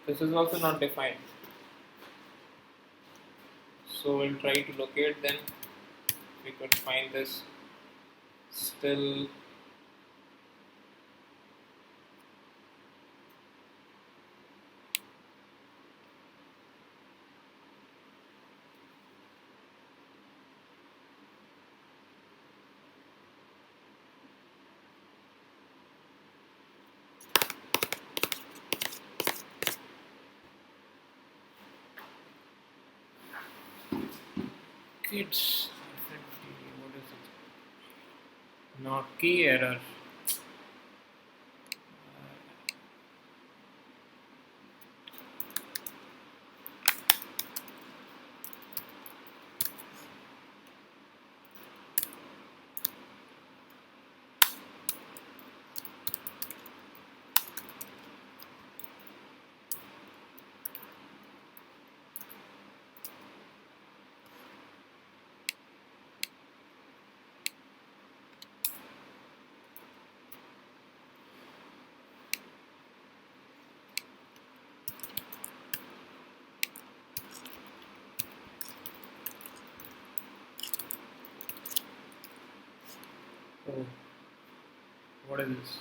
This is also not defined. So we'll try to locate them. We could find this still. Kids. What is it? Not key error. Oh, what is this?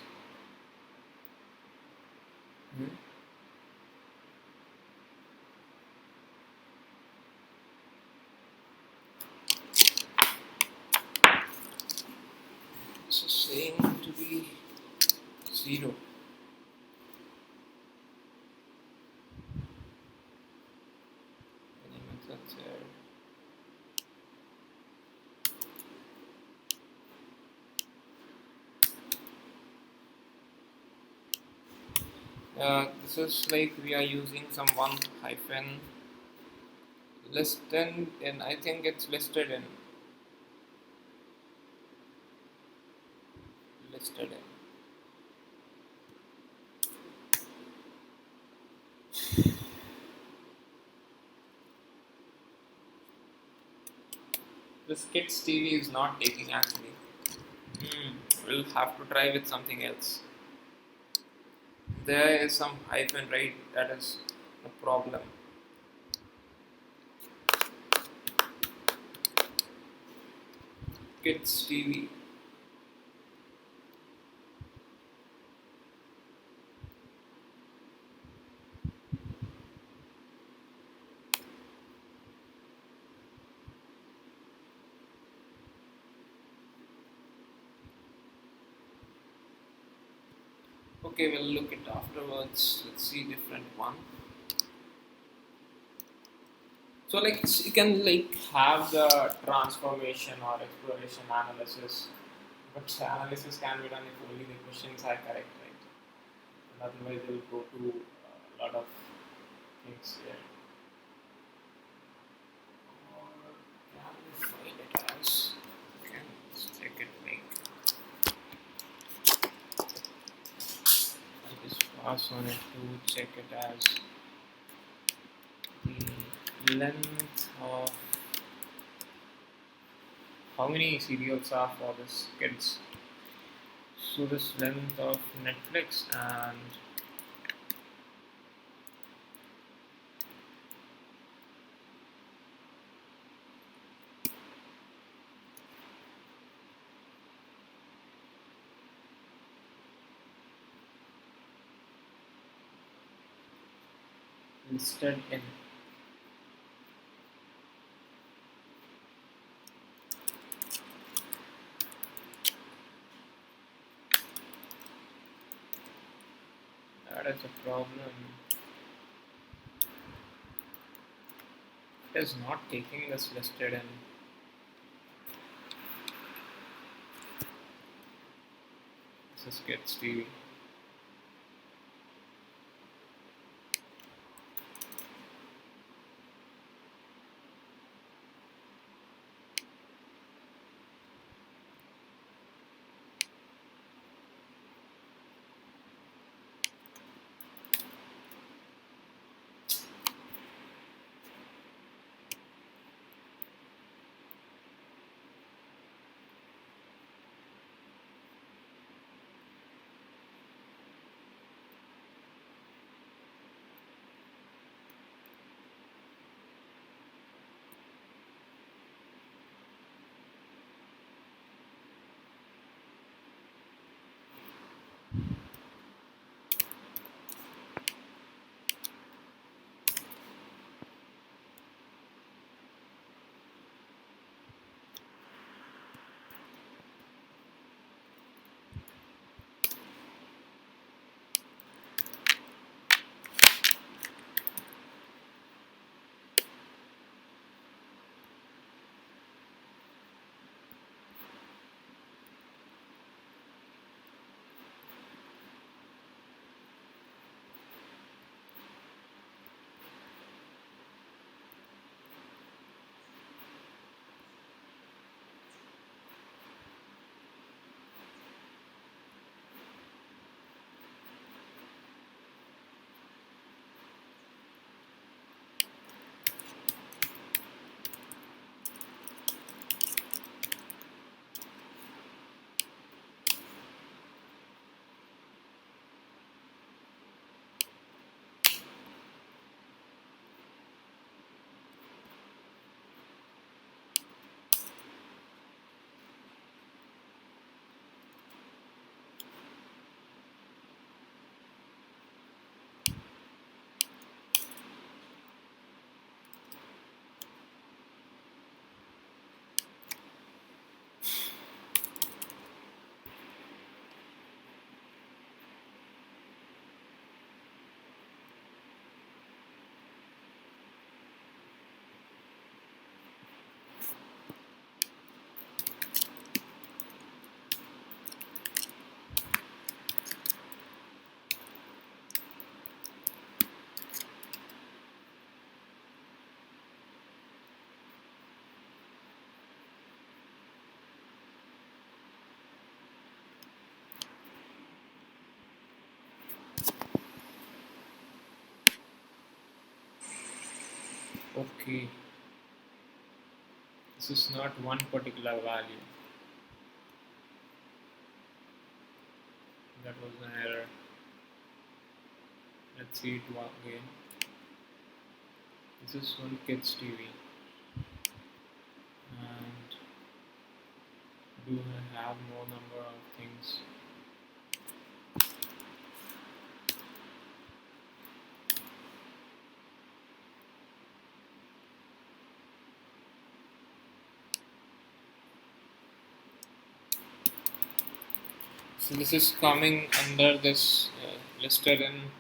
This is saying to be 0. Any methods here? This is like we are using some 1 hyphen listed in. I think it's listed in. Listed in. This kids TV is not taking actually. We'll have to try with something else. There is some hyphen, right? That is the problem. Kids TV. Okay, we'll look it afterwards. Let's see different one. So like you can like have the transformation or exploration analysis, but analysis can be done if only the questions are correct, right? And otherwise they will go to a lot of things here. Or can we find it as? Okay, let's check it like. I just pass on it to check it as the length of how many serials are for this kids. So this length of Netflix and listed in. That is a problem. It is not taking this listed in. This is Kids TV. Okay, this is not one particular value. That was an error. Let's see it again. This is one Kids TV. And do I have more number of things? So this is coming under this listed in.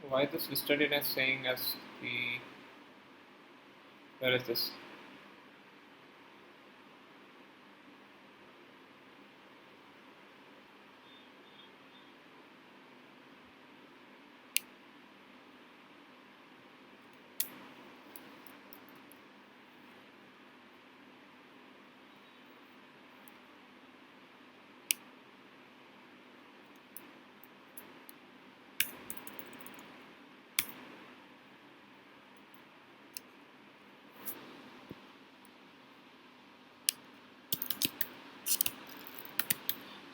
Why this listed in as saying as the. Where is this?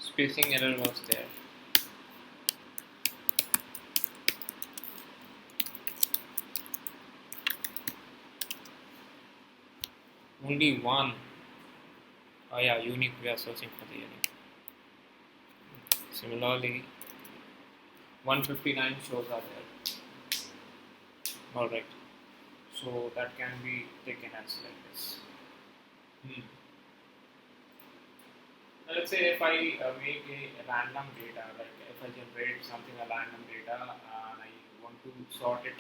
Spacing error was there. Only one. Oh yeah, unique. We are searching for the unique. Similarly, 159 shows are there. Alright. So that can be taken as like this. Now let's say if I make a random data, like if I generate something a random data and I want to sort it,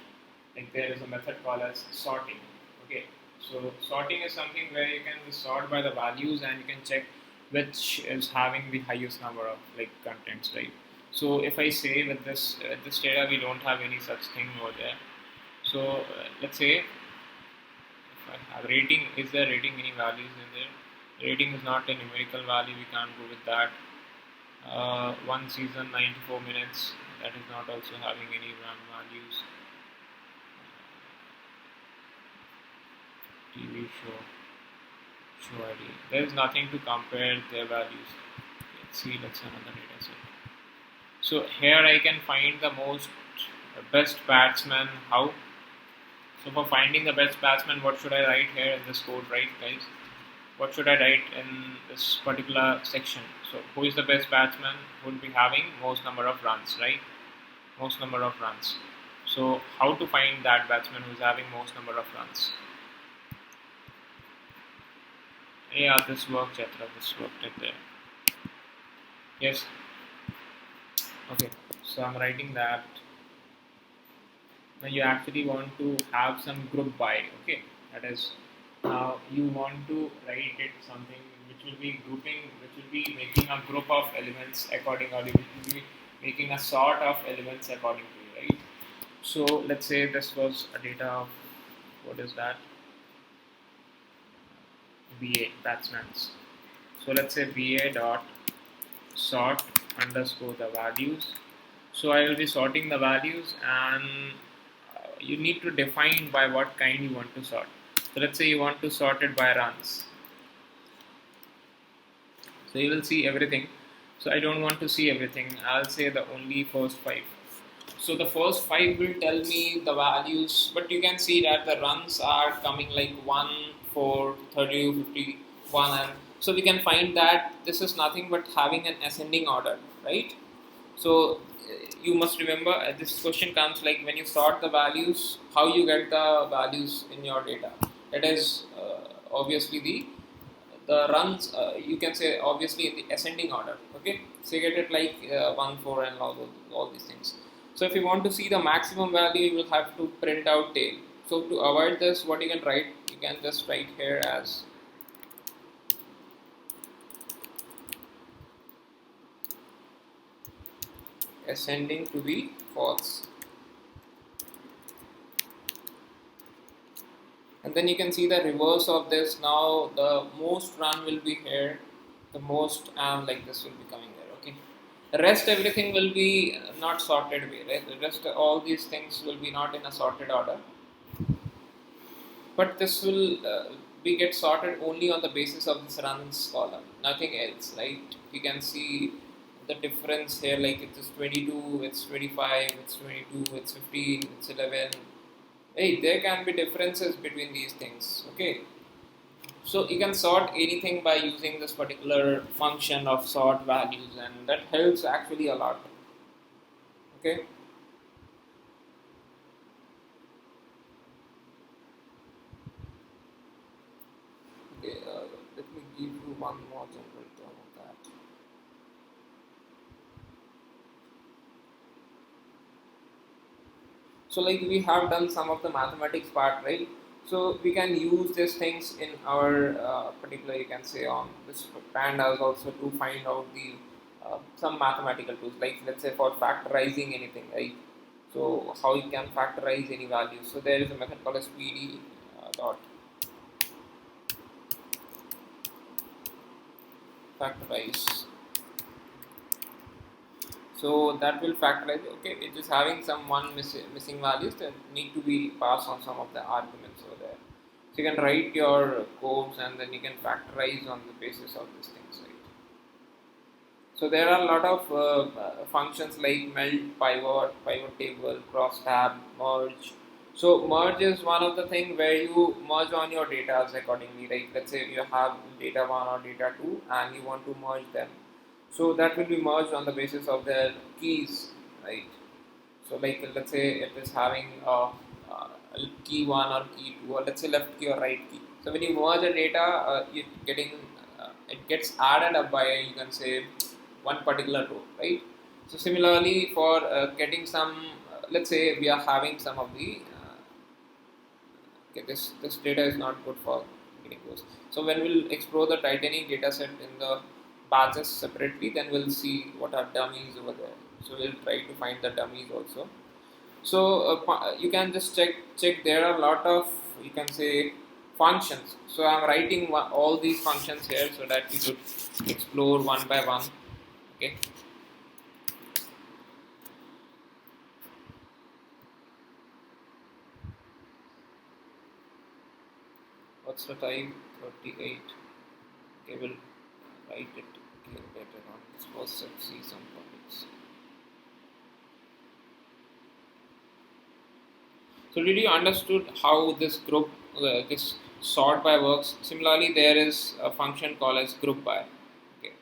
like there is a method called as sorting. Okay, so sorting is something where you can sort by the values and you can check which is having the highest number of like contents, right? So if I say with this data we don't have any such thing over there. So let's say if I have rating, is there rating any values in there? Rating is not a numerical value, we can't go with that. One season 94 minutes, that is not also having any run values. TV show ID, there is nothing to compare their values. Let's see, let's another data set. So here I can find the best batsman. How? So for finding the best batsman, what should I write here in this code, right, guys? What should I write in this particular section? So who is the best batsman? Who will be having most number of runs, right? Most number of runs. So how to find that batsman who is having most number of runs? Yeah, this worked, Chitra. This worked it there. Yes. Okay. So I'm writing that. Now you actually want to have some group by. Okay. That is, now you want to write it something which will be grouping, which will be making a group of elements according, or which will be making a sort of elements according to, right? So let's say this was a data of, what is that? BA, batsmans. So let's say BA dot sort underscore the values. So I will be sorting the values, and you need to define by what kind you want to sort. So let's say you want to sort it by runs. So you will see everything. So I don't want to see everything. I'll say the only first 5. So the first 5 will tell me the values, but you can see that the runs are coming like 1, 4, 30, 51, and so we can find that this is nothing but having an ascending order, right? So you must remember this question comes like when you sort the values, how you get the values in your data. That is obviously the runs. You can say obviously in the ascending order. Okay, so you get it like 1, 4, and all these things. So if you want to see the maximum value, you will have to print out tail. So to avoid this, what you can write, you can just write here as ascending to be false. And then you can see the reverse of this. Now the most run will be here, the most, and like this will be coming there. Okay, the rest everything will be not sorted way, right? The rest all these things will be not in a sorted order, but this will be get sorted only on the basis of this runs column, nothing else, right? You can see the difference here, like it is 22, it's 25, it's 22, it's 15, it's 11. Hey, there can be differences between these things. Okay, so you can sort anything by using this particular function of sort values, and that helps actually a lot. Okay, okay, let me give you one more generator of that. So like we have done some of the mathematics part, right? So we can use these things in our particular, you can say, on this pandas also to find out the some mathematical tools, like let's say for factorizing anything, right? So how you can factorize any values. So there is a method called as pd dot factorize. So that will factorize. Okay, it is having some missing values that need to be passed on some of the arguments over there. So you can write your codes, and then you can factorize on the basis of these things, right? So there are a lot of functions like meld, pivot table, cross tab, merge. So merge is one of the thing where you merge on your data accordingly. Like let's say you have data 1 or data 2 and you want to merge them. So that will be merged on the basis of their keys, right? So like let's say it is having a key 1 or key 2, or let's say left key or right key. So when you merge the data, it gets added up by, you can say, one particular row, right? So similarly for getting some, let's say we are having some of the okay, this data is not good for getting those. So when we'll explore the Titanic data set in the batches separately, then we'll see what are dummies over there. So we'll try to find the dummies also. So you can just check there are a lot of, you can say, functions. So I'm writing all these functions here so that we could explore one by one. Okay. What's the time? 38. Okay, we'll write it here later on. Suppose let's see some topics. So did you understood how this group, this sort by works? Similarly, there is a function called as group by. Okay.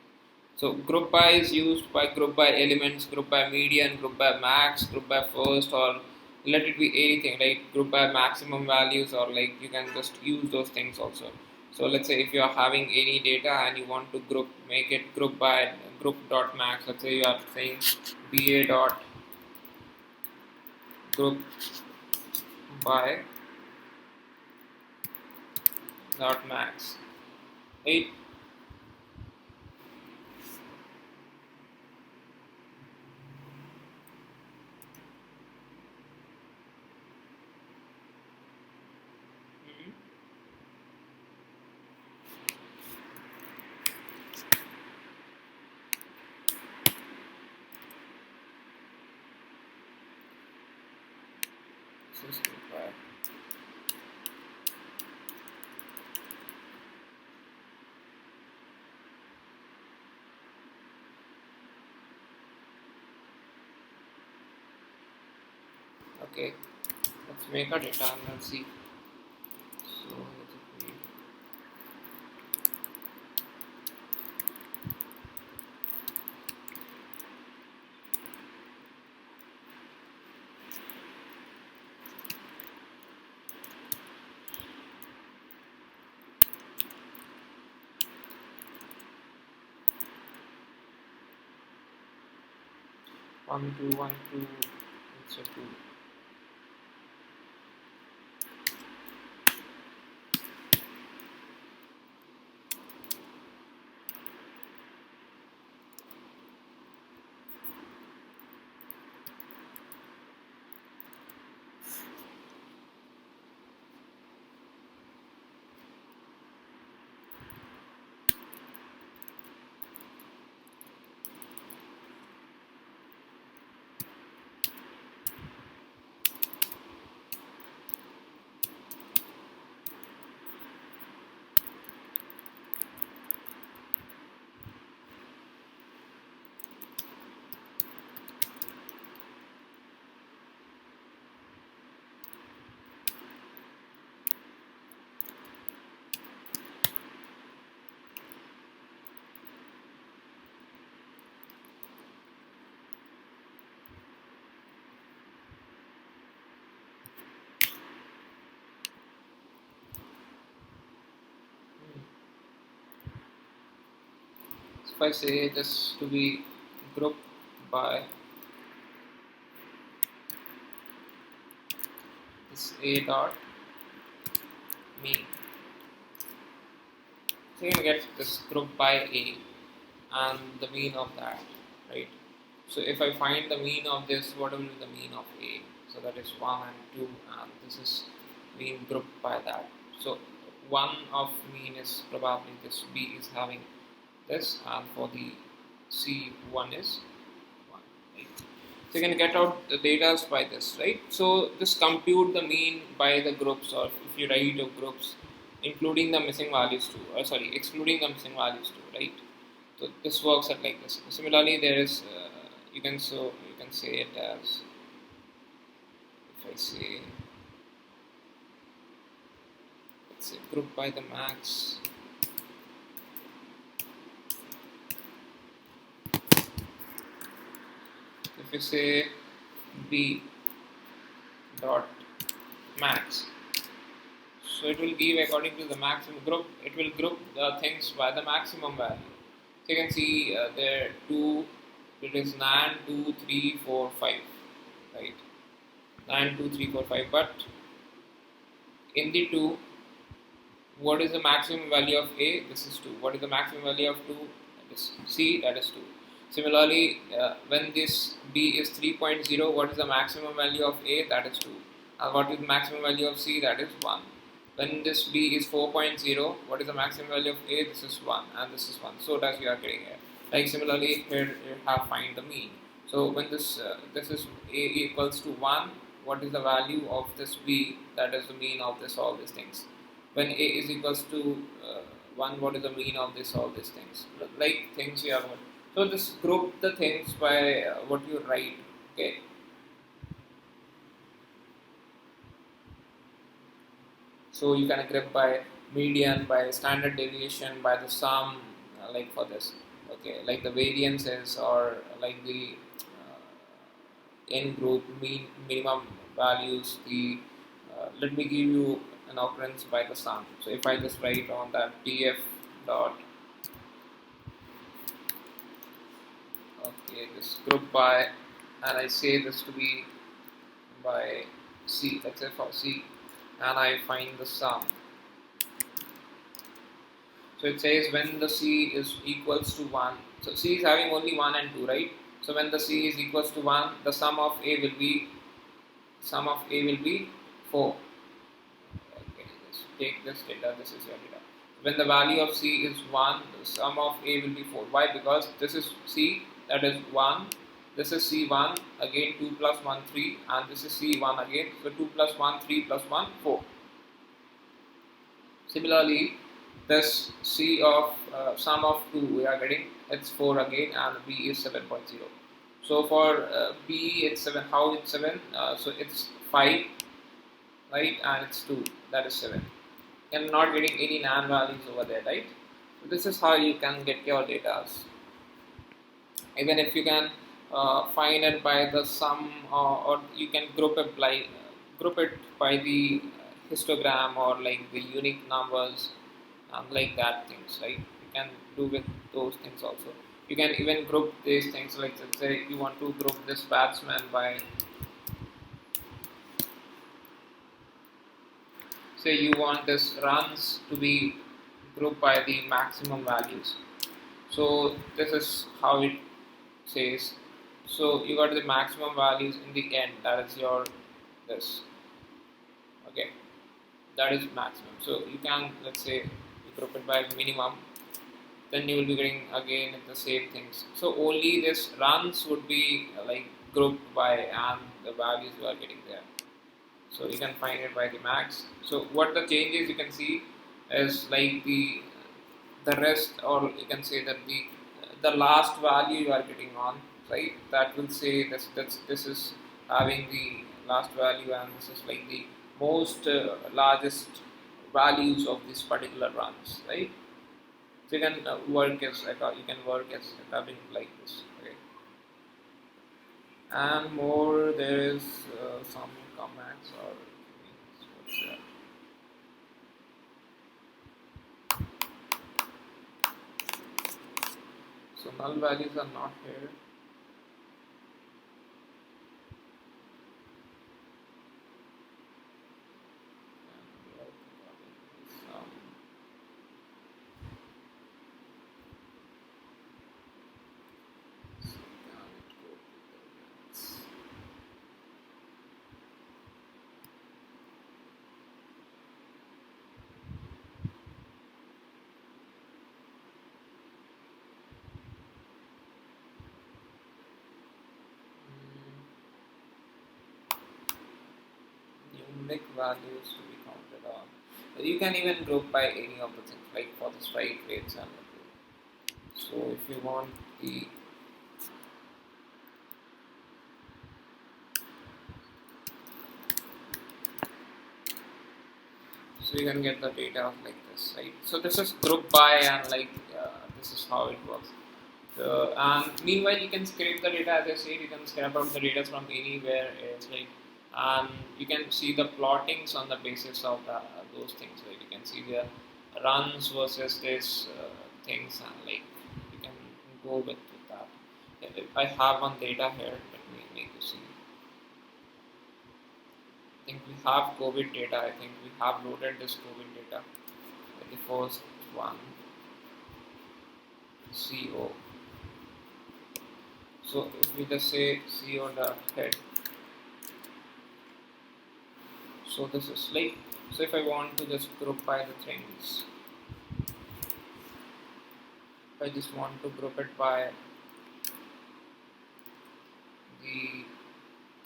So group by is used by group by elements, group by median, group by max, group by first, or let it be anything, right? Group by maximum values, or like you can just use those things also. So let's say if you are having any data and you want to group, make it group by group dot max. Let's say you are saying BA dot group by dot max, right? Mhm. This is group by. Okay, let's make a data and let's see. So let it be. One two one two. It's a two. So if I say this to be grouped by this A dot mean, so you can get this group by A and the mean of that, right? So if I find the mean of this, what will be the mean of A? So that is 1 and 2, and this is mean grouped by that. So 1 of mean is probably this, B is having this, and for the C1 is 1, right? So you can get out the data by this, right? So just compute the mean by the groups, or if you write of groups, including the missing values too, or sorry, excluding the missing values too, right? So this works at like this. Similarly, there is you can say it as, if I say, let's say group by the max. If you say B dot max, so it will give according to the maximum group. It will group the things by the maximum value. So you can see there 2. It is 9, 2, 3, 4, 5, right? 9, 2, 3, 4, 5. But in the 2, what is the maximum value of A? This is 2. What is the maximum value of 2? this C, that is 2. Similarly, when this B is 3.0, what is the maximum value of A? That is 2. And what is the maximum value of C? That is 1. When this B is 4.0, what is the maximum value of A? This is 1 and this is 1. So that we are getting here. Like similarly, here you have find the mean. So when this is A equals to 1, what is the value of this B? That is the mean of this all these things. When A is equals to 1, what is the mean of this all these things? Like things we have. So just group the things by what you write. Okay. So you can group by median, by standard deviation, by the sum, like for this. Okay, like the variances or like the n group minimum values. The let me give you an occurrence by the sum. So if I just write on that df dot this group by, and I say this to be by C, let's say for C, and I find the sum. So it says when the C is equals to 1, so C is having only 1 and 2, right? So when the C is equals to 1, the sum of A will be 4. Okay, let's take this data, this is your data. When the value of C is 1, the sum of A will be 4. Why? Because this is C, that is 1, this is C1, again 2 plus 1, 3, and this is C1 again, so 2 plus 1, 3 plus 1, 4. Similarly, this C of sum of 2 we are getting, it's 4 again, and B is 7.0. So for B it's 7, how it's 7? So it's 5, right, and it's 2, that is 7. And not getting any NaN values over there, right? So this is how you can get your data. Even if you can find it by the sum, or you can group it by the histogram or like the unique numbers, like that things, right? You can do with those things also. You can even group these things, like let's say you want to group this batsman by, say you want this runs to be grouped by the maximum values. So this is how it says. So you got the maximum values in the end, that is your this. Okay, that is maximum. So you can, let's say, you group it by minimum, then you will be getting again the same things. So only this runs would be like grouped by, and the values you are getting there. So you can find it by the max. So what the changes you can see is like the rest, or you can say that the last value you are getting on, right? That will say this is having the last value, and this is like the most largest values of this particular runs, right? So you can work as having like this, okay? And more, there is some comments or what's that? So null values are not here. Unique values to be counted on. You can even group by any of the things, like for the strike rates and everything. So if you want the so you can get the data like this, right? So this is group by, and like this is how it works. And meanwhile, you can scrape the data, as I said, you can scrape out the data from anywhere. It's like, and you can see the plottings on the basis of those things. Like you can see the runs versus this things, and like you can go with that. If I have one data here, let me make you see. I think we have COVID data. I think we have loaded this COVID data. The first one. CO. So if we just say CO dot head, so this is like, so if I want to just group by the things, if I just want to group it by the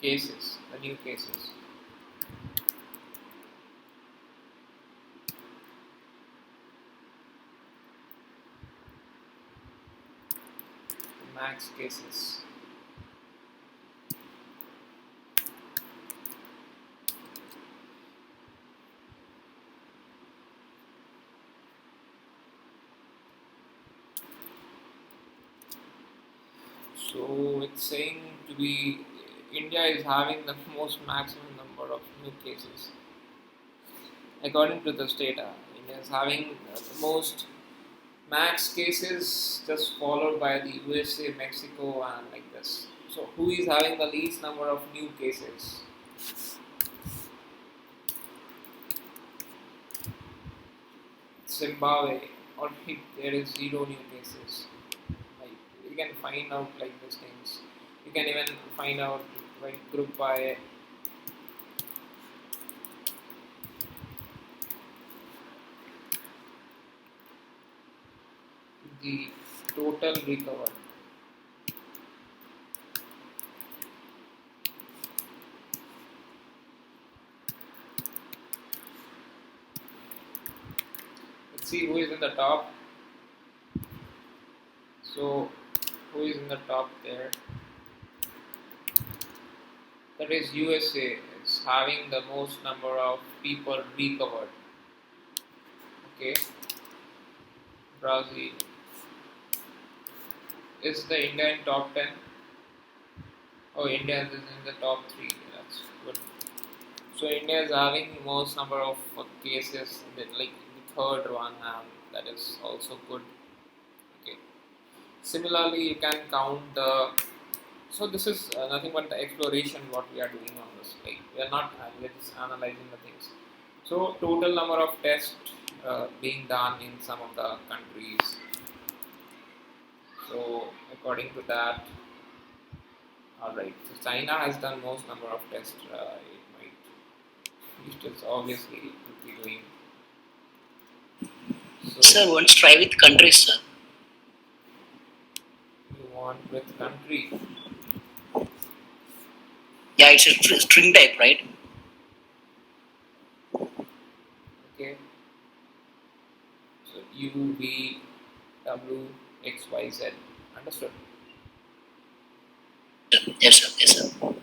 cases, the new cases. Max cases. So it's saying to be India is having the most maximum number of new cases. According to this data, India is having the most max cases, just followed by the USA, Mexico, and like this. So who is having the least number of new cases? Zimbabwe. Already there is zero new cases. Like you can find out like these things. You can even find out like group by the total recovered. Let's see who is in the top. So who is in the top there? That is USA. It's having the most number of people recovered. Okay. Brazil. Is the India in top 10? Oh, India is in the top 3. That's good. So India is having most number of cases, like the third one, and that is also good. Okay. Similarly, you can count the. So this is nothing but the exploration what we are doing on this. Like we are not we're just analyzing the things. So total number of tests being done in some of the countries. So according to that, all right. So China has done most number of tests. It might. It is obviously it would be doing. So Sir, once try with countries, sir. you want with country. Yeah, it's a string type, right? Okay. So U V W X Y Z. Understood? Yes, sir. Yes, sir. So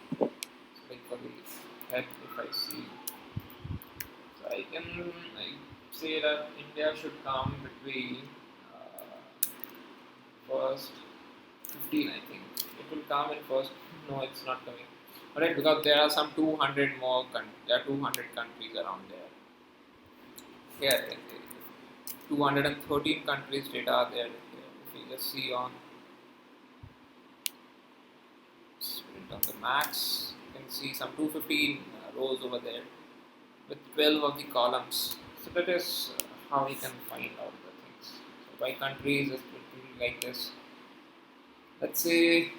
like for the head, if I see, so I can say that India should come between first 15. I think it will come in first. No, it's not coming. Alright, because there are some 200 more. There are 200 countries around there. Yeah, 213 countries data are there. If you just see on sprint on the max, you can see some 215 rows over there with 12 of the columns. So that is how we can find out the things. So by countries, it will be like this. Let's say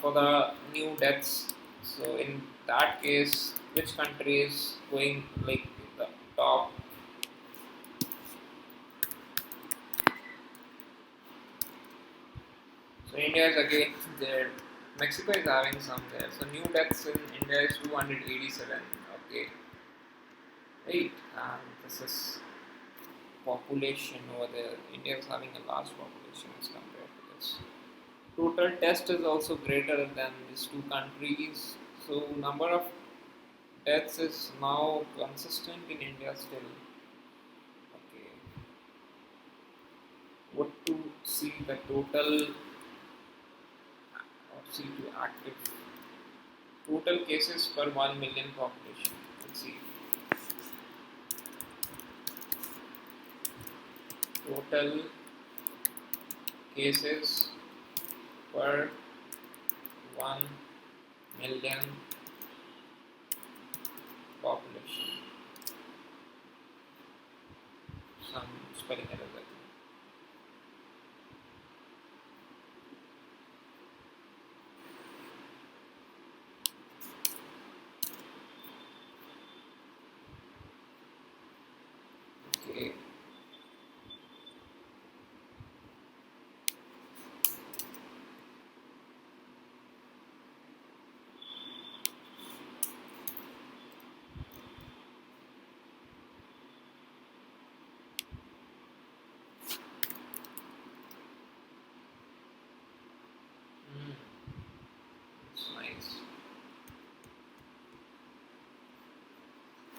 for the new deaths. So in that case, which country is going like the top? So India is again there. Mexico is having some there. So new deaths in India is 287. Okay, right. And this is population over there. India is having a large population as compared to this. Total test is also greater than these two countries. So number of deaths is now consistent in India still. Okay. What to see the total or see to active total cases per 1 million population. Let's see. Total cases per 1 million population. Some spelling error there.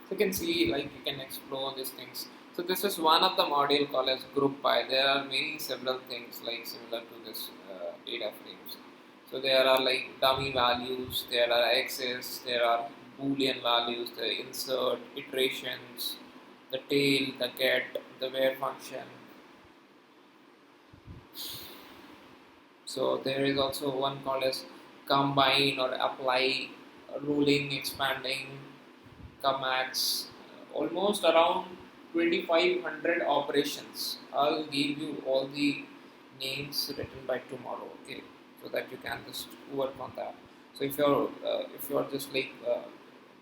So you can see, like, you can explore these things. So this is one of the module called as group by. There are many several things like similar to this data frames. So there are like dummy values, there are access, there are boolean values, the insert, iterations, the tail, the get, the where function. So there is also one called as combine or apply, ruling, expanding, commax, almost around 2500 operations. I'll give you all the names written by tomorrow, okay, so that you can just work on that. So if you're just like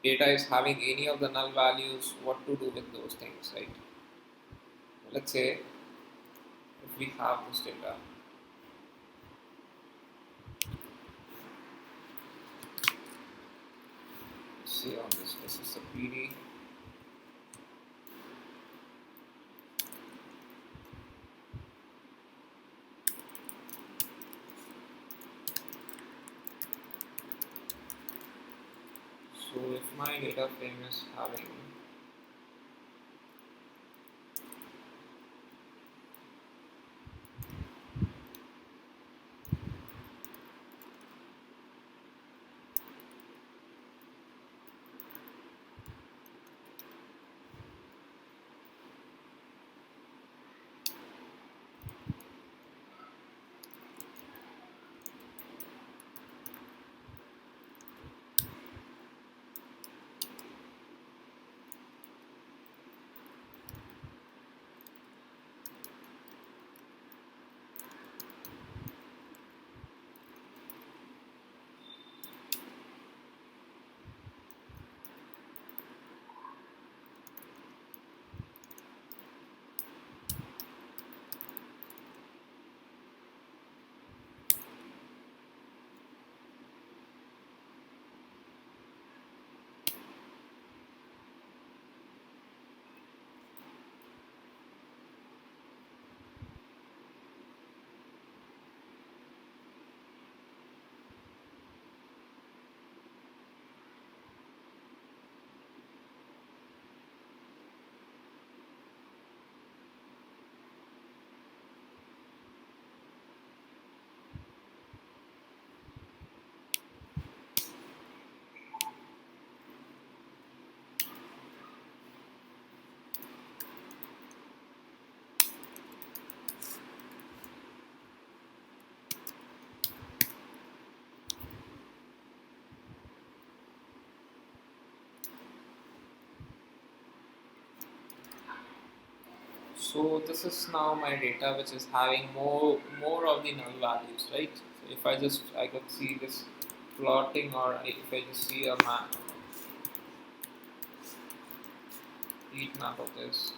data is having any of the null values, what to do with those things, right? Let's say if we have this data, see on this is the PD. So if my data frame is having so this is now my data which is having more of the null values, right? So if I could see this plotting, or if I just see a map, heat map of this.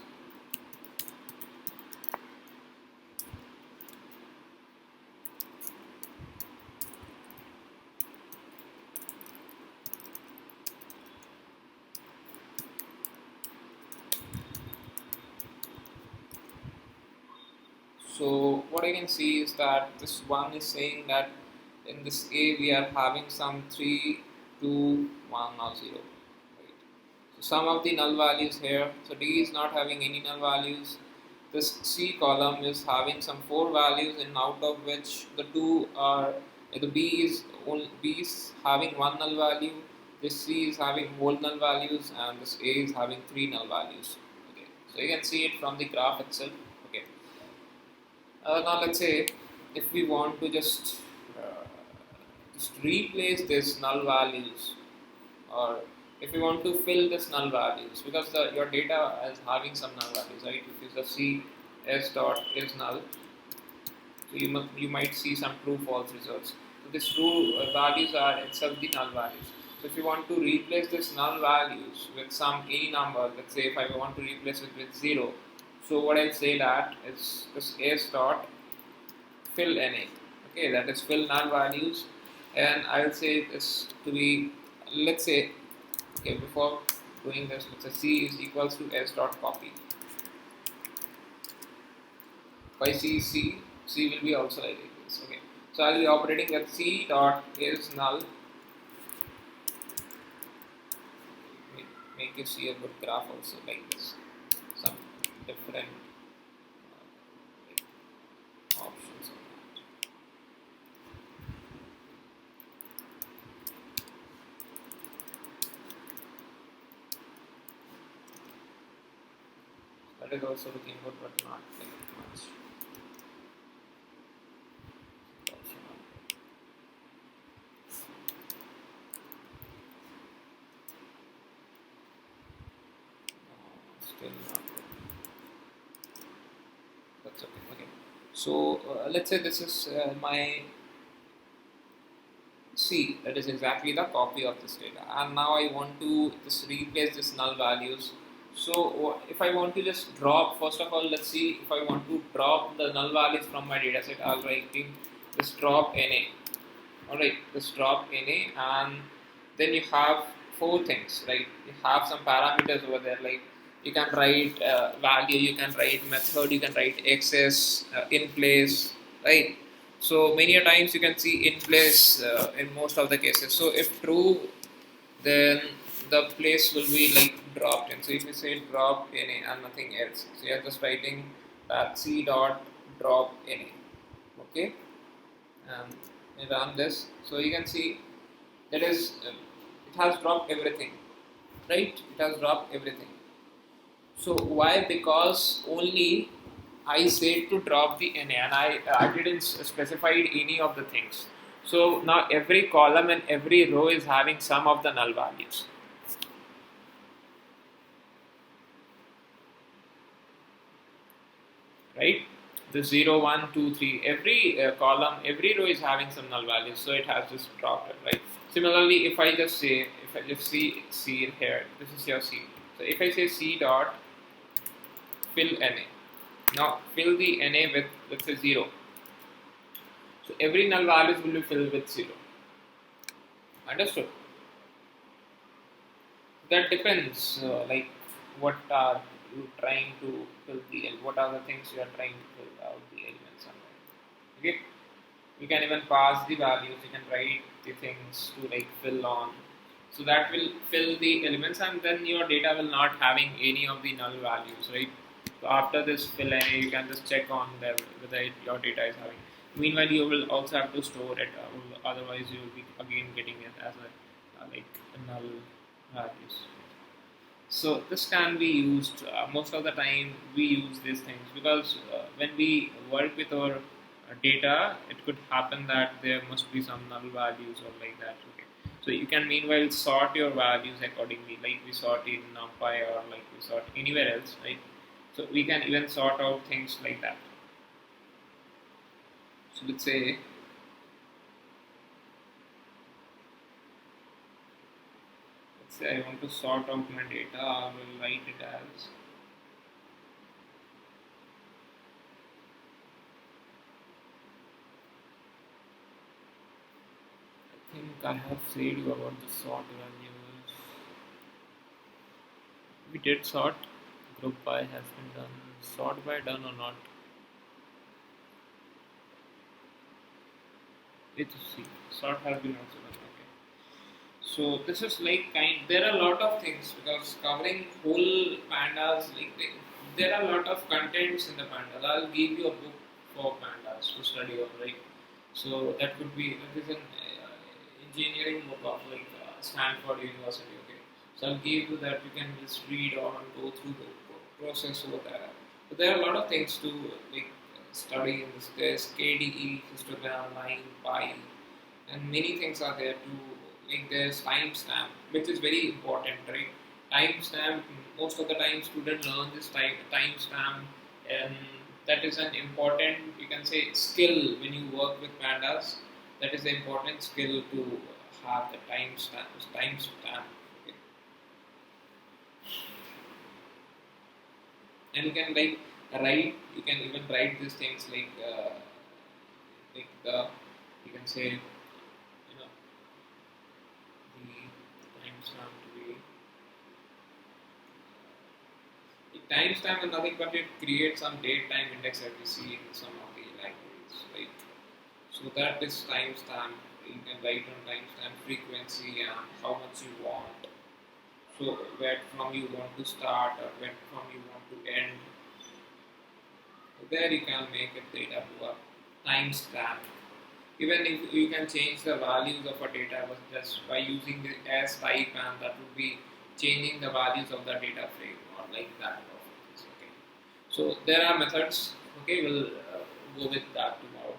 So what I can see is that this one is saying that in this A we are having some 3, 2, 1 or 0. Right? So some of the null values here. So D is not having any null values. This C column is having some 4 values, and out of which the 2 are the B is having 1 null value. This C is having whole null values, and this A is having 3 null values. Okay, so you can see it from the graph itself. Okay. Now let's say if we want to just replace this null values, or if you want to fill this null values, because your data is having some null values, right? If you just see s dot is null, so you might see some true false results. So these true values are itself the null values. So if you want to replace this null values with some any number, let's say if I want to replace it with 0, so what I'll say that is this s dot fill na. Okay, that is fill null values, and I'll say this to be, let's say, okay, before doing this, let's say c is equals to s dot copy. If I see c will be also like this. Okay, so I'll be operating that c dot is null. make you see a good graph also like this. Some different like options on that. That is also looking good, but not like much. Also not good. Still not good. That's okay. Okay. So let's say this is my C. That is exactly the copy of this data, and now I want to just replace this null values. So if I want to just drop, first of all, let's see if I want to drop the null values from my data set. I'll write in this drop NA. Alright, this drop NA, and then you have four things, right? You have some parameters over there, like you can write value, you can write method, you can write access, in place, right? So many a times you can see in place in most of the cases. So if true, then the place will be like dropped in. So if you say drop NA and nothing else, so you're just writing that C dot drop NA, okay? And we run this, so you can see that is it has dropped everything, right? It has dropped everything. So why? Because only I said to drop the NA, and I didn't specify any of the things. So now every column and every row is having some of the null values, right? The 0, 1, 2, 3, every column, every row is having some null values, so it has just dropped it, right? Similarly, if I just say, if I just see C here, this is your C. So if I say C dot fill NA, now fill the NA with, let's say, 0. So every null values will be filled with 0. Understood? That depends, like what are you trying to fill the, what are the things you are trying to fill out the elements on. Okay, you can even pass the values, you can write the things to like fill on, so that will fill the elements, and then your data will not having any of the null values, right? So after this fill NA, you can just check on them whether your data is having. Meanwhile, you will also have to store it, otherwise you will be again getting it as a like a null values. So this can be used most of the time. We use these things because when we work with our data, it could happen that there must be some null values or like that. Okay, so you can meanwhile sort your values accordingly, like we sort in NumPy or like we sort anywhere else, right? So we can even sort out things like that. So let's say I want to sort out my data. I will write it as I think I have said you about the sort values. We did sort. Group by has been done. Sort by done or not? Let's see. Sort has been also done. Okay. So this is like there are a lot of things because covering whole pandas, like there are a lot of contents in the pandas. I'll give you a book for pandas to study on, right? So that could be, that is an engineering book of like Stanford University. Okay, so I'll give you that. You can just read on and go through the process over there. But there are a lot of things to like study in this. There's KDE, histogram, line, pi, and many things are there to like. There's timestamp, which is very important, right? Timestamp. Most of the time, students learn this timestamp, and that is an important, you can say, skill when you work with pandas. That is the important skill to have the timestamp. Timestamp. Okay. And you can like write. You can even write these things like the, you can say, you know, the timestamp to be. The timestamp is nothing but it creates some date time index that we see in some of the libraries, right? So that is timestamp. You can write on timestamp frequency and how much you want. So where from you want to start or where from you want to end. There you can make a data to a timestamp. Even if you can change the values of a data but just by using the as type, and that would be changing the values of the data frame or like that. Okay. So there are methods. Okay, we'll go with that tomorrow.